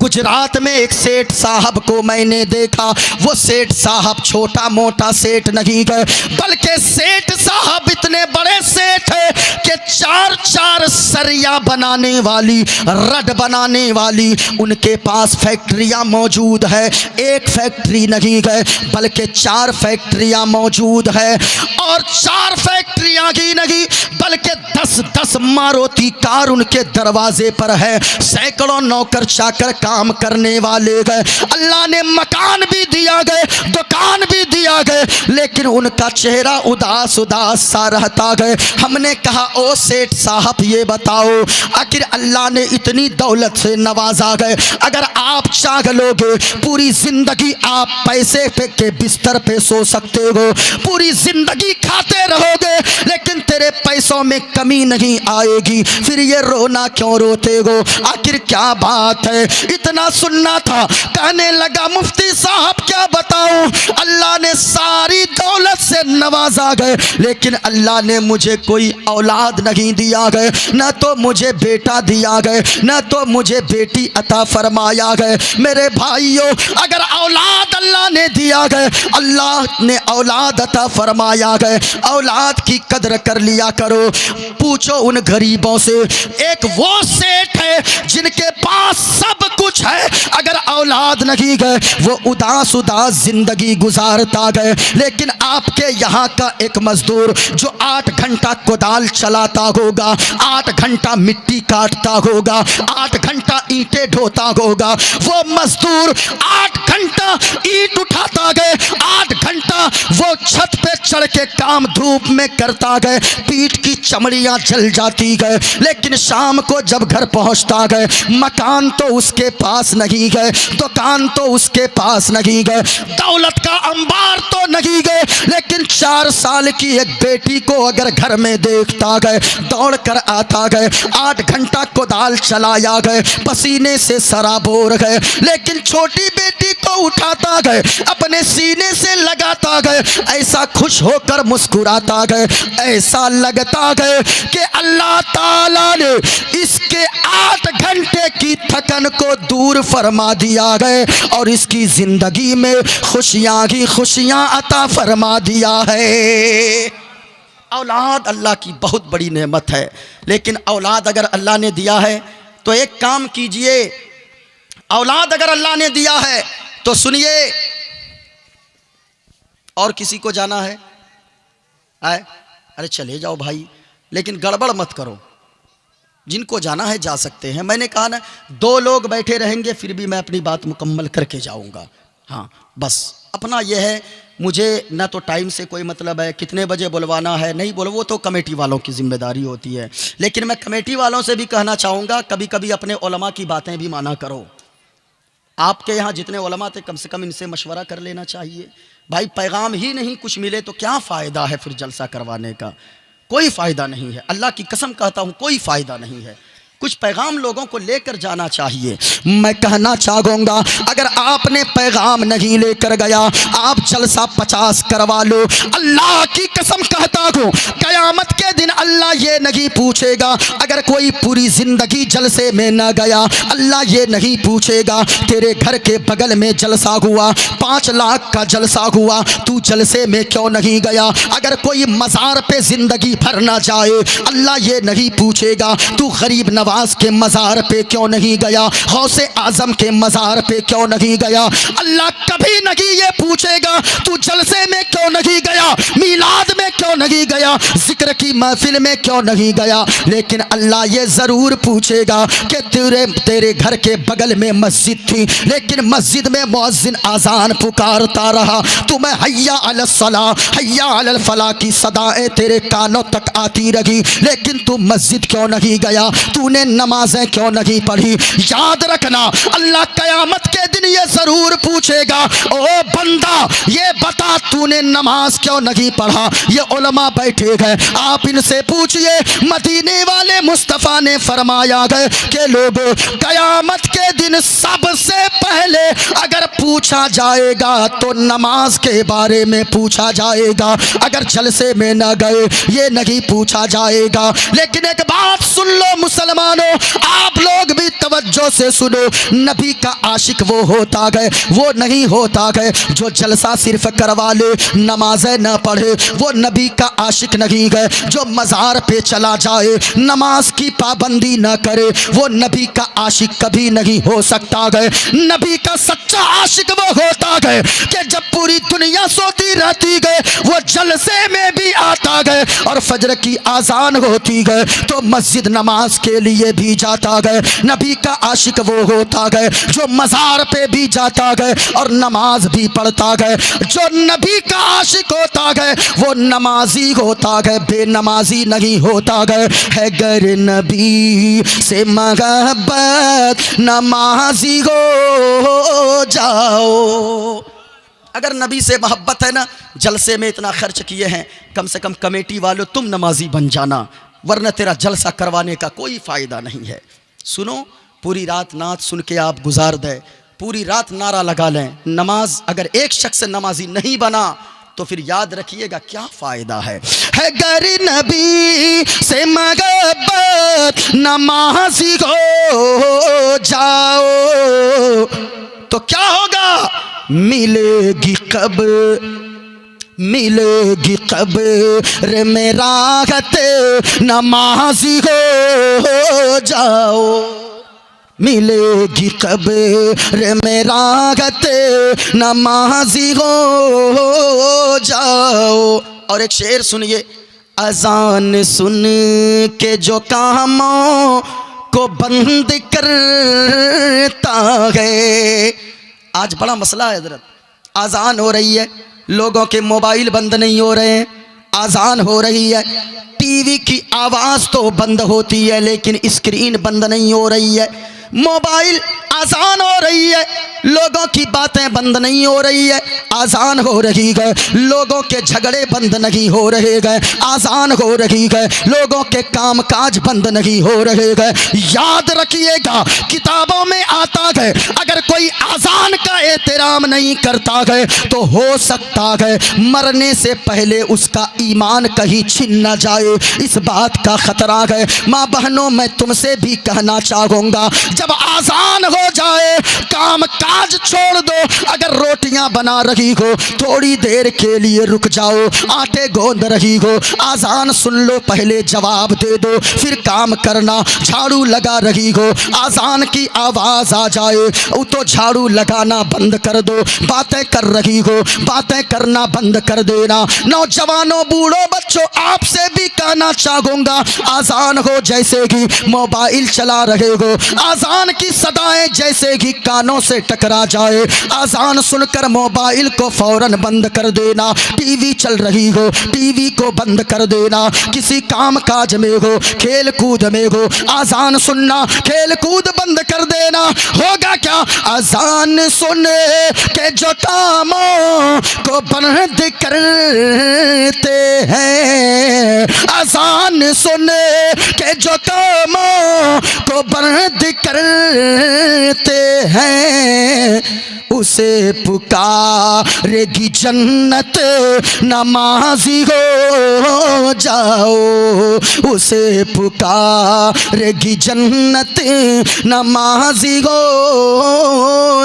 गुजरात में एक सेठ साहब को मैंने देखा। वो सेठ साहब छोटा मोटा सेठ नहीं गए, बल्कि सेठ साहब इतने बड़े सेठ है कि चार चार सरिया बनाने वाली, रड बनाने वाली उनके पास फैक्ट्रियां मौजूद है। एक फैक्ट्री नहीं गए बल्कि 4 फैक्ट्रियां मौजूद है। और 4 फैक्ट्रियां की नहीं बल्कि 10-10 मारुति कार उनके दरवाजे पर है। सैकड़ों नौकर चाकर काम करने वाले गए। अल्लाह ने मकान भी दिया गए, दुकान भी दिया गए, लेकिन उनका चेहरा उदास उदास सा रहता गए। हमने कहा ओ सेठ साहब ये बताओ, आखिर अल्लाह ने इतनी दौलत से नवाजा गए, अगर आप चाह लोगे पूरी जिंदगी आप पैसे पे के बिस्तर पे सो सकते हो, पूरी जिंदगी खाते रहोगे, लेकिन तेरे पैसों में कमी नहीं आएगी, फिर ये रोना क्यों रोते हो? आखिर क्या बात है? इतना सुनना था। कहने लगा मुफ्ती साहब क्या बताऊं, अल्लाह ने सारी दौलत से नवाजा गए, लेकिन अल्लाह ने मुझे कोई औलाद नहीं दिया गए, न तो मुझे बेटा दिया गए, न तो मुझे बेटी अता फरमाया गए। मेरे भाइयों, अगर औलाद अल्लाह ने दिया गए, अल्लाह ने औलाद अता फरमाया गए, औलाद की कदर कर लिया करो। पूछो उन गरीबों से, एक वो सेठ है जिनके पास सब कुछ है, अगर औलाद नहीं गए वो उदास उदास जिंदगी गुजारता गए। लेकिन आपके यहाँ का एक मजदूर जो 8 घंटा कोदाल चलाता होगा, 8 घंटा मिट्टी काटता होगा, 8 घंटा ईंटें ढोता होगा, वो मजदूर 8 घंटा ईंट उठाता गए, 8 घंटा वो छत पे चढ़ के काम धूप में करता गए, पीठ की चमड़ियां जल जाती गए। लेकिन शाम को जब घर पहुंचता गए, मकान तो उसके पास नहीं गए, दुकान तो उसके पास नहीं गए, दौलत का अंबार तो नहीं गए, लेकिन 4 साल की एक बेटी को अगर घर में देखता गए, दौड़ कर आता गए, 8 घंटा कोदाल चलाया गए, पसीने से सराबोर गए, लेकिन छोटी बेटी को उठाता गए, अपने सीने से लगाता गए, ऐसा खुश होकर मुस्कुराता गए, ऐसा लगता गए कि अल्लाह ताला ने इसके 8 घंटे की थकन को दूर फरमा दिया गए और इसकी जिंदगी में खुशियां ही खुशियां अता फरमा दिया है। औलाद अल्लाह की बहुत बड़ी नेमत है, लेकिन औलाद अगर अल्लाह ने दिया है तो एक काम कीजिए, औलाद अगर अल्लाह ने दिया है तो सुनिए, और किसी को जाना है आए, अरे चले जाओ भाई, लेकिन गड़बड़ मत करो, जिनको जाना है जा सकते हैं। मैंने कहा ना 2 लोग बैठे रहेंगे फिर भी मैं अपनी बात मुकम्मल करके जाऊंगा। हाँ बस अपना यह है, मुझे ना तो टाइम से कोई मतलब है, कितने बजे बुलवाना है नहीं बोलो, वो तो कमेटी वालों की जिम्मेदारी होती है, लेकिन मैं कमेटी वालों से भी कहना चाहूँगा कभी कभी अपने उलमा की बातें भी माना करो। आपके यहाँ जितने उलमा थे कम से कम इनसे मशवरा कर लेना चाहिए। भाई पैगाम ही नहीं कुछ मिले तो क्या फ़ायदा है फिर जलसा करवाने का? कोई फ़ायदा नहीं है, अल्लाह की कसम कहता हूँ कोई फ़ायदा नहीं है। कुछ पैगाम लोगों को लेकर जाना चाहिए। मैं कहना चाहूँगा अगर आपने पैगाम नहीं लेकर गया, आप जलसा 50 करवा लो, अल्लाह की कसम कहता हूँ क़यामत के दिन अल्लाह ये नहीं पूछेगा। अगर कोई पूरी ज़िंदगी जलसे में न गया, अल्लाह ये नहीं पूछेगा तेरे घर के बगल में जलसा हुआ, 5 लाख का जलसा हुआ, तू जलसे में क्यों नहीं गया। अगर कोई मज़ार पे ज़िंदगी भर ना जाए, अल्लाह ये नहीं पूछेगा तू गरीब नवाज के मज़ार पे क्यों नहीं गया, गौसे आज़म के मज़ार पे क्यों नहीं गया। अल्लाह कभी नहीं ये पूछेगा तू जलसे में क्यों नहीं गया, मीलाद में क्यों नहीं गया, जिक्र की महफिल में क्यों नहीं गया। लेकिन अल्लाह ये ज़रूर पूछेगा कि तेरे घर के बगल में मस्जिद थी, लेकिन मस्जिद में मुअज्जिन आज़ान पुकारता रहा, तुम्हें हैया अलल सलाह हैया अलल फलाह की सदाएं तेरे कानों तक आती रही, लेकिन तू मस्जिद क्यों नहीं गया, तूने नमाजें क्यों नहीं पढ़ी। याद रखना अल्लाह क़यामत के दिन ये ज़रूर पूछेगा, ओ बंदा ये बता तूने नमाज क्यों नहीं पढ़ा। ये उलमा बैठे गए, आप इनसे पूछिए। मदीने वाले मुस्तफ़ा ने फरमाया गए कि लोगों क़यामत के दिन सबसे पहले अगर पूछा जाएगा तो नमाज के बारे में पूछा जाएगा, अगर जलसे में न गए ये नहीं पूछा जाएगा। लेकिन एक बात सुन लो मुसलमानों, आप लोग भी तवज्जो तवज्जो से सुनो, नबी का आशिक वो होता है, वो नहीं होता है जो जलसा सिर्फ करवा ले, नमाज़ें न पढ़े। वो नबी का आशिक नहीं है जो मज़ार पे चला जाए, नमाज की पाबंदी न करे। वो नबी का आशिक कभी नहीं हो सकता है। नबी का सच्चा आशिक वो होता है कि जब पूरी दुनिया सोती रहती है वो जलसे में भी आता है, और फजर की आजान होती है तो मस्जिद नमाज के लिए भी जाता है। नबी का आशिक वो होता है जो मज़ार पे भी जाता है और नमाज भी पढ़ता है। जो नबी का आशिक होता है वो नमाजी होता है, बेनमाजी नहीं होता है गर नबी से मोहब्बत नमाजी हो जाओ। अगर नबी से मोहब्बत है ना, जलसे में इतना खर्च किए हैं, कम से कम कमेटी वालों तुम नमाजी बन जाना, वरना तेरा जलसा करवाने का कोई फ़ायदा नहीं है। सुनो, पूरी रात नात सुन के आप गुजार दें, पूरी रात नारा लगा लें, नमाज अगर एक शख्स नमाजी नहीं बना तो फिर याद रखिएगा क्या फ़ायदा है गरी नबी से मोहब्बत नमाजी हो जाओ तो क्या होगा, मिलेगी कब्र में राहत नमाजी हो जाओ, मिलेगी कब्र में राहत नमाजी हो जाओ। और एक शेर सुनिए, अजान सुन के जो कामों को बंद करता है। आज बड़ा मसला है हज़रत, आज़ान हो रही है, लोगों के मोबाइल बंद नहीं हो रहे हैं, आज़ान हो रही है, टीवी की आवाज़ तो बंद होती है लेकिन स्क्रीन बंद नहीं हो रही है। मोबाइल आज़ान हो रही है, लोगों की बातें बंद नहीं हो रही है, आज़ान हो रही है, लोगों के झगड़े बंद नहीं हो रहे हैं, आज़ान हो रही है, लोगों के काम काज बंद नहीं हो रहे हैं। याद रखिएगा, किताबों में आता है अगर कोई आज़ान का एहतराम नहीं करता है तो हो सकता है मरने से पहले उसका ईमान कहीं छिन न जाए, इस बात का खतरा है। माँ बहनों, मैं तुमसे भी कहना चाहूँगा, जब आज़ान हो जाए काम काज छोड़ दो, अगर रोटियां बना रही हो थोड़ी देर के लिए रुक जाओ, आटे गोंद रही हो आज़ान सुन लो, पहले जवाब दे दो फिर काम करना। झाड़ू लगा रही हो आज़ान की आवाज़ आ जाए तो झाड़ू लगाना बंद कर दो, बातें कर रही हो बातें करना बंद कर देना। नौजवानों, बूढ़ों, बच्चों, आपसे भी कहना चाहूँगा, आज़ान हो जैसे कि मोबाइल चला रहे हो, आज़ान की सदाएं जैसे कि कानों से टकरा जाए, आज़ान सुनकर मोबाइल को फौरन बंद कर देना। टीवी चल रही हो टीवी को बंद कर देना, किसी काम काज में हो, खेल कूद में हो, आज़ान सुनना खेल कूद बंद कर देना। होगा क्या, आज़ान सुन के जो कामों को बंद करते हैं, आज़ान सुन के जो कामों को बंद करते हैं, उसे पुकारेगी जन्नत नमाजी हो जाओ, उसे पुकारेगी जन्नत नमाजी हो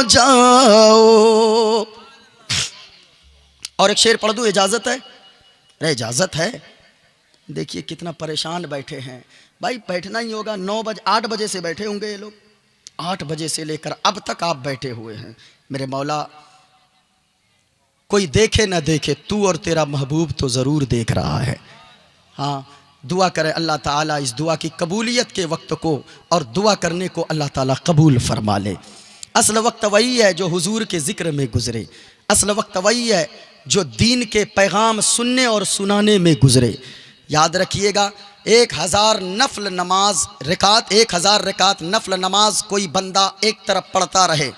जाओ। और एक शेर पढ़ दूँ, इजाज़त है? अरे इजाज़त है। देखिए कितना परेशान बैठे हैं भाई, बैठना ही होगा। 8 बजे से बैठे होंगे ये लोग, 8 बजे से लेकर अब तक आप बैठे हुए हैं। मेरे मौला, कोई देखे ना देखे, तू और तेरा महबूब तो ज़रूर देख रहा है। हाँ, दुआ करें अल्लाह ताला इस दुआ की कबूलियत के वक्त को और दुआ करने को अल्लाह ताला कबूल फरमा ले। असल वक्त वही है जो हुजूर के ज़िक्र में गुज़रे, असल वक्त वही है जो दीन के पैगाम सुनने और सुनाने में गुज़रे। याद रखिएगा, 1000 नफल नमाज रकात, 1000 रकात नफल नमाज कोई बंदा एक तरफ पढ़ता रहे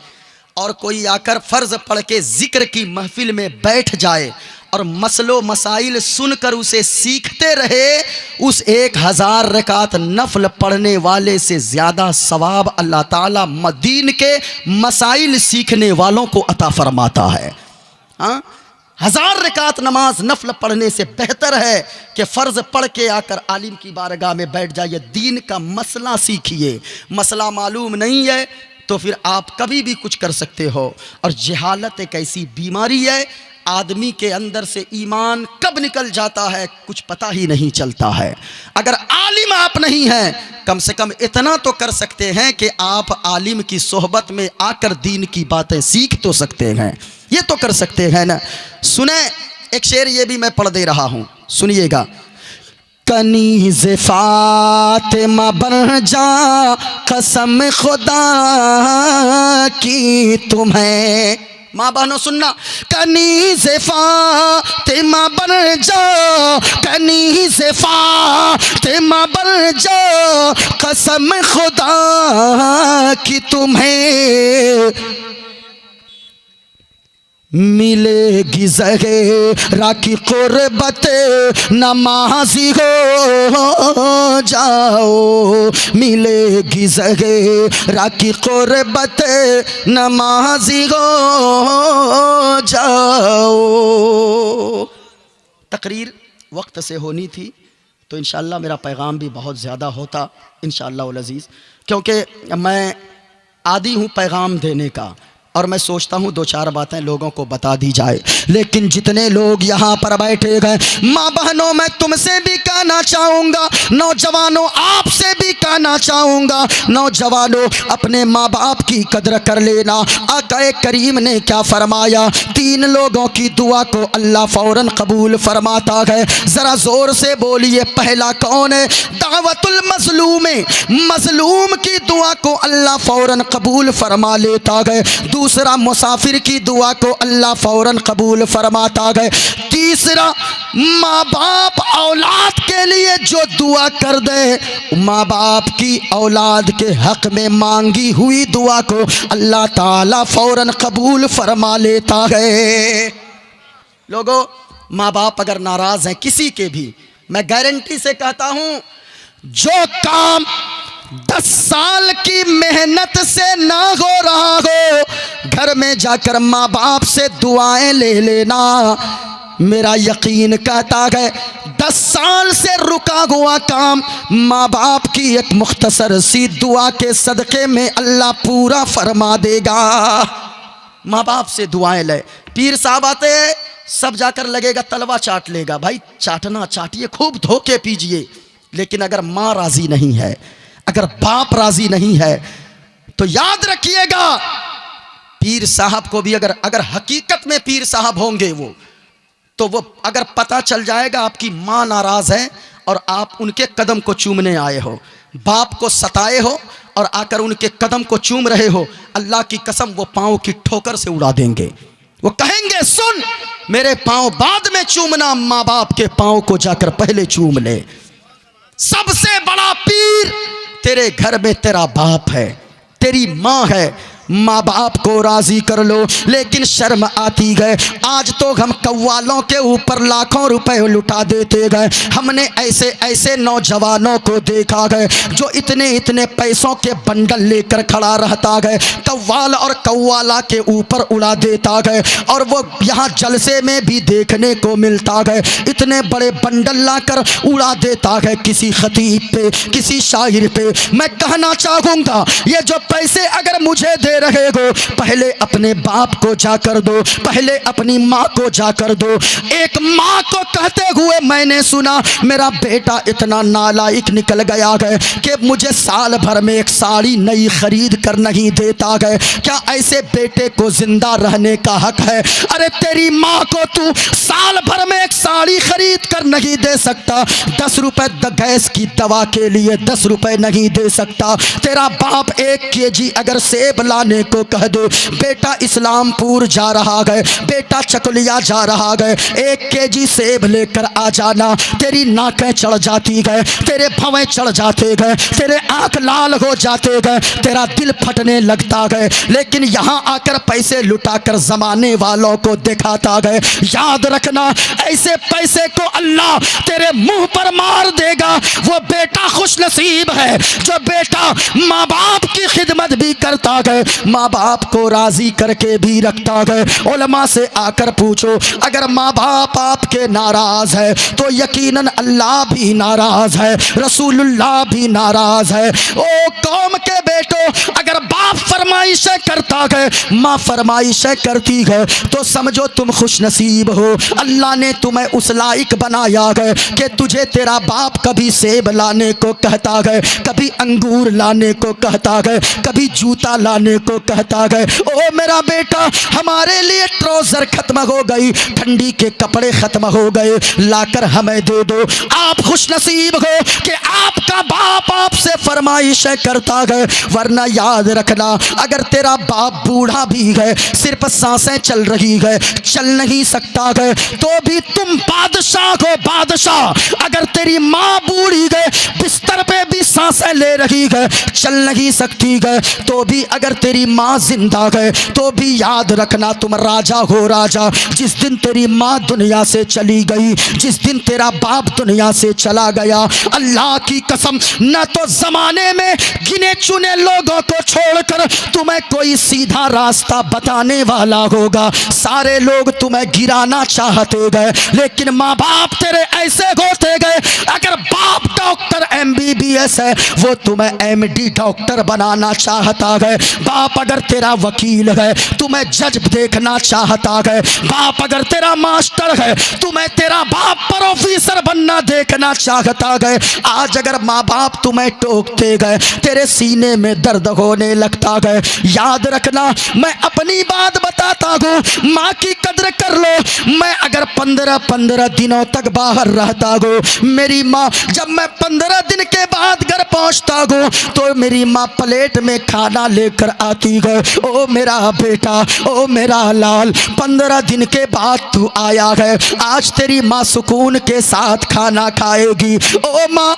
और कोई आकर फ़र्ज़ पढ़ के ज़िक्र की महफिल में बैठ जाए और मसलो मसाइल सुनकर उसे सीखते रहे, उस 1000 रकात नफल पढ़ने वाले से ज़्यादा सवाब अल्लाह ताला दीन के मसाइल सीखने वालों को अता फरमाता है। हाँ, 1000 रकात नमाज नफल पढ़ने से बेहतर है कि फ़र्ज़ पढ़ के आकर आलिम की बारगाह में बैठ जाइए। दीन का मसला सीखिए। मसला मालूम नहीं है तो फिर आप कभी भी कुछ कर सकते हो। और जहालत एक ऐसी बीमारी है, आदमी के अंदर से ईमान कब निकल जाता है कुछ पता ही नहीं चलता है। अगर आलिम आप नहीं हैं, कम से कम इतना तो कर सकते हैं कि आप आलिम की सोहबत में आकर दीन की बातें सीख तो सकते हैं, ये तो कर सकते हैं ना। सुने एक शेर ये भी मैं पढ़ दे रहा हूँ, सुनिएगा। कनीज़ फातिमा बन जा कसम खुदा की तुम्हें, माँ बहनों सुनना, कनीज़ फातिमा बन जा, कनीज़ फातिमा बन जा कसम खुदा की तुम्हें मिलेगी ज़हरा की क़ुर्बत नमाज़ी हो जाओ, मिलेगी ज़हरा की क़ुर्बत नमाज़ी हो जाओ। तकरीर वक्त से होनी थी तो इंशाअल्लाह मेरा पैगाम भी बहुत ज़्यादा होता इंशाअल्लाह उल अज़ीज़, क्योंकि मैं आदी हूँ पैगाम देने का और मैं सोचता हूँ 2-4 बातें लोगों को बता दी जाए। लेकिन जितने लोग यहाँ पर बैठे गए, माँ बहनों मैं तुमसे भी कहना चाहूँगा, नौजवानों आपसे भी कहना चाहूँगा, नौजवानों अपने माँ बाप की कदर कर लेना। आका करीम ने क्या फरमाया, 3 लोगों की दुआ को अल्लाह फ़ौरन कबूल फरमाता है। ज़रा ज़ोर से बोलिए, पहला कौन है? दावतुल मज़लूम, मज़लूम की दुआ को अल्लाह फ़ौरन कबूल फरमा लेता है। दूसरा, मुसाफिर की दुआ को अल्लाह फ़ौरन कबूल फरमाता है। तीसरा, माँ बाप औलाद के लिए जो दुआ कर दे, माँ बाप की औलाद के हक़ में मांगी हुई दुआ को अल्लाह ताला फ़ौरन कबूल फरमा लेता है। लोगों, माँ बाप अगर नाराज़ हैं किसी के भी, मैं गारंटी से कहता हूँ जो काम 10 साल की मेहनत से ना हो रहा हो, घर में जाकर माँ बाप से दुआएं ले लेना। मेरा यकीन कहता है 10 साल से रुका हुआ काम माँ बाप की एक मुख्तसर सी दुआ के सदक़े में अल्लाह पूरा फरमा देगा। माँ बाप से दुआएं ले। पीर साहब आते हैं, सब जाकर लगेगा तलवा चाट लेगा। भाई चाटना चाटिए, खूब धोके पीजिए, लेकिन अगर माँ राज़ी नहीं है, अगर बाप राजी नहीं है तो याद रखिएगा, पीर साहब को भी अगर हकीकत में पीर साहब होंगे वो, तो वो अगर पता चल जाएगा आपकी माँ नाराज है और आप उनके कदम को चूमने आए हो, बाप को सताए हो और आकर उनके कदम को चूम रहे हो, अल्लाह की कसम वो पाँव की ठोकर से उड़ा देंगे। वो कहेंगे सुन, मेरे पाँव बाद में चूमना, माँ बाप के पाँव को जाकर पहले चूम ले। सबसे बड़ा पीर तेरे घर में तेरा बाप है, तेरी माँ है। माँ बाप को राज़ी कर लो, लेकिन शर्म आती गए। आज तो हम कव्वालों के ऊपर लाखों रुपए लुटा देते गए। हमने ऐसे ऐसे नौजवानों को देखा गए जो इतने इतने पैसों के बंडल लेकर खड़ा रहता गए, कव्वाल और कव्वाला के ऊपर उड़ा देता गए। और वो यहाँ जलसे में भी देखने को मिलता गए, इतने बड़े बंडल लाकर उड़ा देता है किसी खतीब पे, किसी शायर पे। मैं कहना चाहूँगा, ये जो पैसे अगर मुझे दे रहे हो, पहले अपने बाप को जाकर दो, पहले अपनी माँ को जाकर दो। एक माँ को कहते हुए मैंने सुना, मेरा बेटा इतना नालायक निकल गया है कि मुझे साल भर में एक साड़ी नई खरीद कर नहीं देता है। क्या ऐसे बेटे को जिंदा रहने का हक है? अरे तेरी माँ को तू साल भर में एक साड़ी खरीद कर नहीं दे सकता, 10 रुपए गैस की दवा के लिए 10 रुपए नहीं दे सकता। तेरा बाप 1 केजी अगर सेब लाने को कह दो, बेटा इस्लामपुर जा रहा है, बेटा चकुलिया जा रहा है, 1 केजी सेब लेकर आ जाना। तेरी नाकें चढ़ जाती गए, तेरे भवें चढ़ जाते गए, तेरे आंख लाल हो जाते गए, तेरा दिल फटने लगता गए। लेकिन यहाँ आकर पैसे लुटाकर जमाने वालों को दिखाता गए। याद रखना, ऐसे पैसे को अल्लाह तेरे मुंह पर मार देगा। वो बेटा खुश नसीब है जो बेटा माँ बाप की खिदमत भी करता है, माँ बाप को राजी करके भी रखता है। उलमा से आकर पूछो, अगर माँ बाप आपके नाराज है तो यकीनन अल्लाह भी नाराज है, रसूलुल्लाह भी नाराज है। ओ कौम के बेटो, अगर बाप फरमाइशें करता है, माँ फरमाइशें करती है, तो समझो तुम खुश नसीब हो। अल्लाह ने तुम्हें उस लायक बनाया है कि तुझे तेरा बाप कभी सेब लाने को कहता है, कभी अंगूर लाने को कहता है, कभी जूता लाने को कहता है। ओ मेरा बेटा, हमारे लिए ट्राउजर खत्म हो गई, ठंडी के कपड़े खत्म हो गए, लाकर हमें दे दो। आप खुश नसीब हो कि आपका बाप आपसे फरमाइशें करता है। वरना याद रखना, अगर तेरा बाप बूढ़ा भी है, सिर्फ सांसें चल रही है, चल नहीं सकता है, तो भी तुम बादशाह हो, बादशाह। अगर तेरी माँ बूढ़ी है, बिस्तर पे भी सांसें ले रही है, चल नहीं सकती है, तो भी अगर तेरी माँ जिंदा है, तो भी याद रखना तुम राजा हो, राजा। जिस दिन तेरी माँ दुनिया से चली गई, जिस दिन तेरा बाप दुनिया से चला गया, अल्लाह की कसम, न तो जमाने में गिने चुने लोगों को छोड़कर तुम्हें कोई सीधा रास्ता बताने वाला होगा। सारे लोग तुम्हें गिराना चाहते गए, लेकिन माँ बाप तेरे ऐसे होते गए, अगर बाप डॉक्टर MBBS है, वो तुम्हें MD डॉक्टर बनाना चाहता है। बाप अगर तेरा वकील है, तुम्हें जज देखना चाहता है। बाप अगर तेरा मास्टर है, तुम्हें तेरा बाप प्रोफेसर बनना देखना चाहता है। आज अगर माँ बाप तुम्हें टोकते गए, तेरे सीने में दर्द होने लगता है। याद रखना, मैं अपनी बात बताता हूँ, माँ की कदर कर लो। मैं अगर 15 दिनों तक बाहर रहता हूँ, मेरी माँ, जब मैं 15 दिन के बाद घर पहुँचता हूँ, तो मेरी माँ प्लेट में खाना लेकर आती है। ओ मेरा बेटा, ओ मेरा लाल, 15 दिन के बाद तू आया है, आज तेरी माँ सुकून के साथ खाना खाएगी। ओ माँ,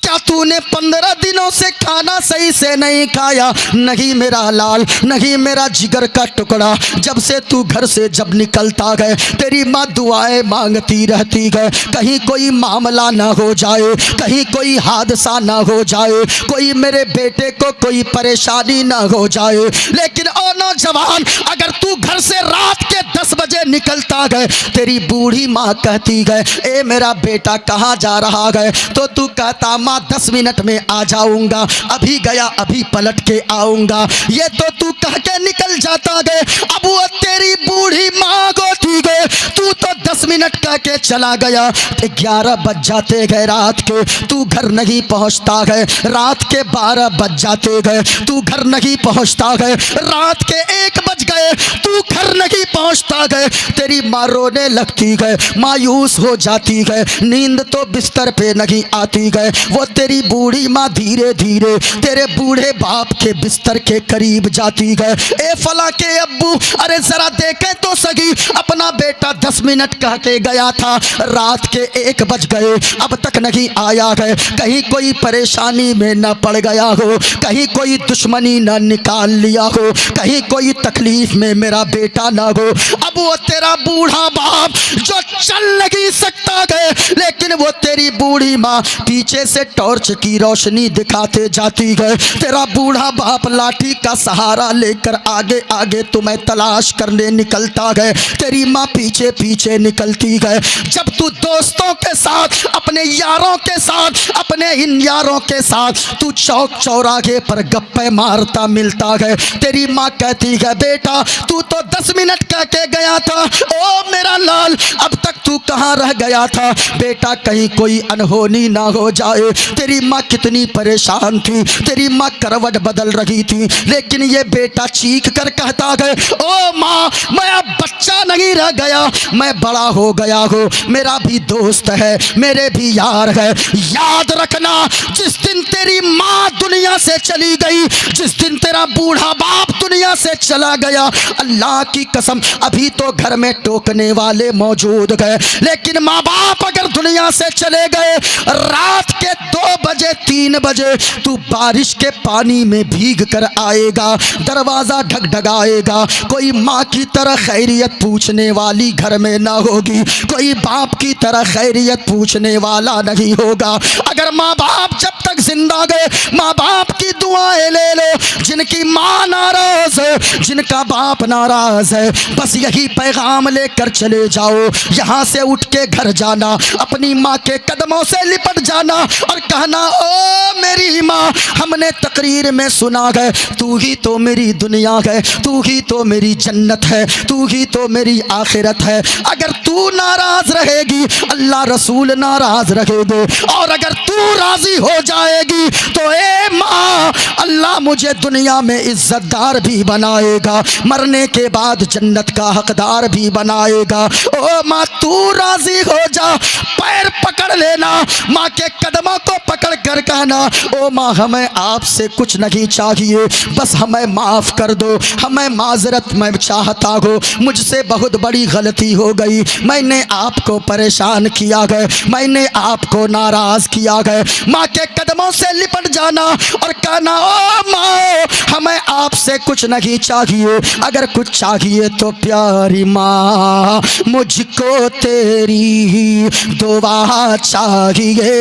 क्या तूने 15 दिनों से खाना सही से नहीं खाया? नहीं मेरा लाल, नहीं मेरा जिगर का टुकड़ा। जब से तू घर से जब निकलता है, तेरी माँ दुआएं मांगती रहती है, कहीं कोई मामला ना हो जाए, कहीं कोई हादसा ना हो जाए, कोई मेरे बेटे को कोई परेशानी ना हो जाए। लेकिन ओ नौजवान, अगर तू घर से रात के 10 बजे निकलता है, तेरी बूढ़ी माँ कहती है, ए मेरा बेटा कहाँ जा रहा है? तो तू कहता, माँ 10 मिनट में आ जाऊंगा, अभी गया अभी पलट के आऊंगा। ये तो तू कह के निकल जाता है। अब वो तेरी बूढ़ी माँ को ठीक है, तू तो 10 मिनट कह के चला गया, 11 बज जाते गए रात के, तू घर नहीं पहुंचता है। रात के 12 बज जाते गए, तू घर नहीं पहुंचता है। रात के 1 बज गए, तू घर नहीं पहुंचता है। तेरी माँ रोने लगती है, मायूस हो जाती है, नींद तो बिस्तर पे नहीं आती है। वो तेरी बूढ़ी माँ धीरे धीरे तेरे बूढ़े बाप के बिस्तर के करीब जाती है। ए फला के अब्बू, अरे जरा देखें तो सही, अपना बेटा 10 मिनट कह के गया था, रात के 1 बज गए, अब तक नहीं आया है। कहीं कोई परेशानी में न पड़ गया हो, कहीं कोई दुश्मनी न निकाल लिया हो, कहीं कोई तकलीफ में मेरा बेटा ना हो। अब वो तेरा बूढ़ा बाप जो चल नहीं सकता है, लेकिन वो तेरी बूढ़ी माँ पीछे से टॉर्च की रोशनी दिखाते जाती है। तेरा बूढ़ा बाप लाठी का सहारा लेकर आगे आगे तुम्हें तलाश करने निकलता है। तेरी माँ पीछे पीछे निकलती है। जब तू दोस्तों के साथ, अपने यारों के साथ, अपने इन यारों के साथ तू चौक चौराहे पर गप्पे मारता मिलता है, तेरी माँ कहती है, बेटा तू तो 10 मिनट कह के गया था, ओ मेरा लाल अब तक तू कहाँ रह गया था? बेटा कहीं कोई अनहोनी ना हो जाए। तेरी माँ कितनी परेशान थी, तेरी माँ करवट बदल रही थी, लेकिन ये बेटा चीख कर कहता है, ओ माँ मैं अब बच्चा नहीं रह गया, मैं बड़ा हो गया हूँ, मेरा भी दोस्त है, मेरे भी यार है। याद रखना, जिस दिन तेरी माँ दुनिया से चली गई, जिस दिन तेरा बूढ़ा बाप दुनिया से चला गया, अल्लाह की कसम अभी तो घर में टोकने वाले मौजूद है, लेकिन माँ बाप अगर दुनिया से चले गए, रात के 2 बजे 3 बजे तू बारिश के पानी में भीग कर आएगा, दरवाजा ढगढगाएगा, कोई माँ की तरह खैरियत पूछने वाली घर में ना होगी, कोई बाप की तरह खैरियत पूछने वाला नहीं होगा। अगर माँ बाप जब तक जिंदा गए, माँ बाप की दुआएं ले लो। जिन जिनकी माँ नाराज है, जिनका बाप नाराज है, बस यही पैगाम लेकर चले जाओ। यहाँ से उठ के घर जाना, अपनी माँ के कदमों से लिपट जाना और कहना, ओ मेरी माँ, हमने तकरीर में सुना है तू ही तो मेरी दुनिया है, तू ही तो मेरी जन्नत है, तू ही तो मेरी आखिरत है। अगर तू नाराज रहेगी अल्लाह रसूल नाराज रहेंगे, और अगर तू राजी हो जाएगी तो ए माँ, अल्लाह मुझे दुनिया में इज्जतदार भी बनाएगा, मरने के बाद जन्नत का हकदार भी बनाएगा। ओ माँ, तू राजी हो जा, पैर पकड़ लेना, माँ के कदमों को पकड़ कर कहना, ओ माँ, हमें आपसे कुछ नहीं चाहिए, बस हमें माफ़ कर दो, हमें माजरत मैं चाहता हूँ, मुझसे बहुत बड़ी गलती हो गई, मैंने आपको परेशान किया गया, मैंने आपको नाराज़ किया गया। माँ के कदमों से लिपट जाना और कहना, ओ माँ, हमें आपसे कुछ नहीं चाहिए, अगर कुछ चाहिए तो प्यारी माँ, मुझको तेरी दुआ चाहिए।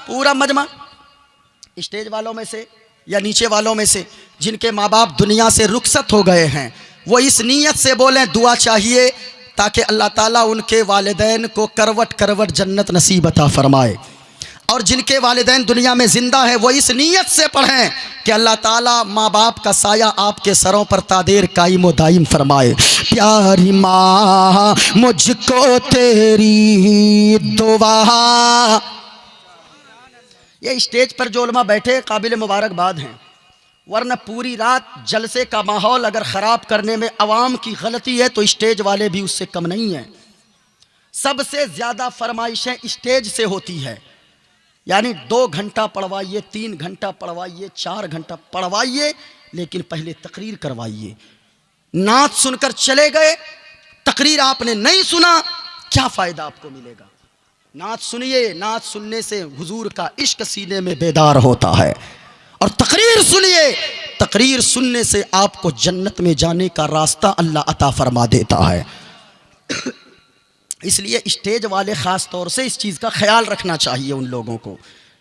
पूरा मजमा स्टेज वालों में से या नीचे वालों में से जिनके माँ बाप दुनिया से रुखसत हो गए हैं, वो इस नीयत से बोलें दुआ चाहिए ताकि अल्लाह ताला उनके वालिदैन को करवट करवट जन्नत नसीब अता फरमाए। और जिनके वालिदैन दुनिया में ज़िंदा है वो इस नीयत से पढ़ें कि अल्लाह ताला माँ बाप का साया आपके सरों पर तादेर कायम व दायम फरमाए। प्यारी माँ, मुझको तेरी दुआ। ये स्टेज पर जो उलमा बैठे काबिल मुबारकबाद हैं, वरना पूरी रात जलसे का माहौल अगर ख़राब करने में अवाम की गलती है तो स्टेज वाले भी उससे कम नहीं हैं। सबसे ज़्यादा फरमाइशें स्टेज से होती है, यानी 2 घंटा पढ़वाइए, 3 घंटा पढ़वाइए, 4 घंटा पढ़वाइए, लेकिन पहले तकरीर करवाइए। नात सुनकर चले गए, तकरीर आपने नहीं सुना, क्या फ़ायदा आपको मिलेगा? नात सुनिए, नात सुनने से हुजूर का इश्क सीने में बेदार होता है, और तकरीर सुनिए, तकरीर सुनने से आपको जन्नत में जाने का रास्ता अल्लाह अता फरमा देता है। इसलिए स्टेज वाले ख़ास तौर से इस चीज़ का ख्याल रखना चाहिए उन लोगों को।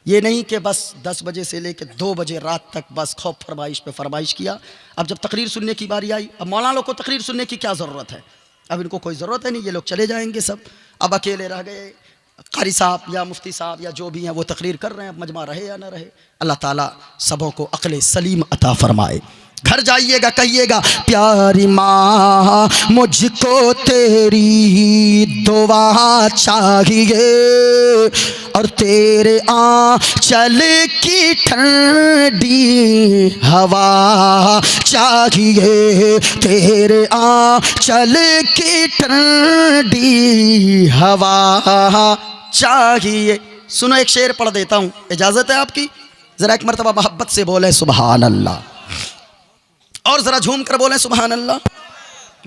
ये नहीं कि बस 10 बजे से लेकर 2 बजे रात तक बस खौफ फरमाइश पे फरमाइश किया। अब जब तकरीर सुनने की बारी आई, अब मौलाना लोग को तकरीर सुनने की क्या ज़रूरत है? अब इनको कोई ज़रूरत है नहीं, ये लोग चले जाएंगे सब। अब अकेले रह गए, कारी साहब या मुफ्ती साहब या जो भी हैं वो तकरीर कर रहे हैं, मजमा रहे या ना रहे। अल्लाह ताला सबों को अक्ल सलीम अता फरमाए। घर जाइएगा, कहिएगा, प्यारी माँ, मुझको तेरी दुआ चाहिए, और तेरे आंचल की ठंडी हवा चाहिए, तेरे आंचल की ठंडी हवा चाहिए। सुनो, एक शेर पढ़ देता हूँ, इजाज़त है आपकी? ज़रा एक मरतबा मोहब्बत से बोले सुबहान अल्लाह, और ज़रा झूम कर बोलें सुबहान अल्लाह।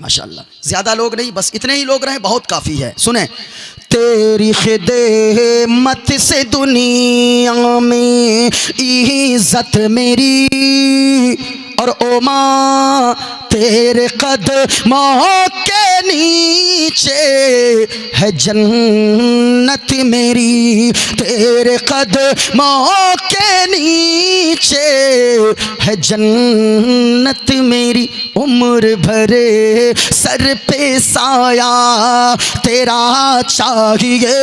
माशाअल्लाह, ज़्यादा लोग नहीं, बस इतने ही लोग रहें, बहुत काफ़ी है। सुने, तेरी खिदमत से दुनिया में इज्जत मेरी, और ओ माँ, तेरे कदमों के नीचे है जन्नत मेरी, तेरे कदमों के नीचे है जन्नत मेरी, उम्र भरे सर पे साया तेरा चाहिए,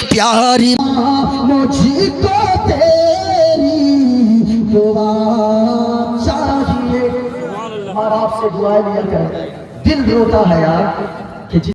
प्यारी माँ, मुझको तेरी दुआ चाहिए। और आपसे दुआएं लिया कर दिल रोता है यार।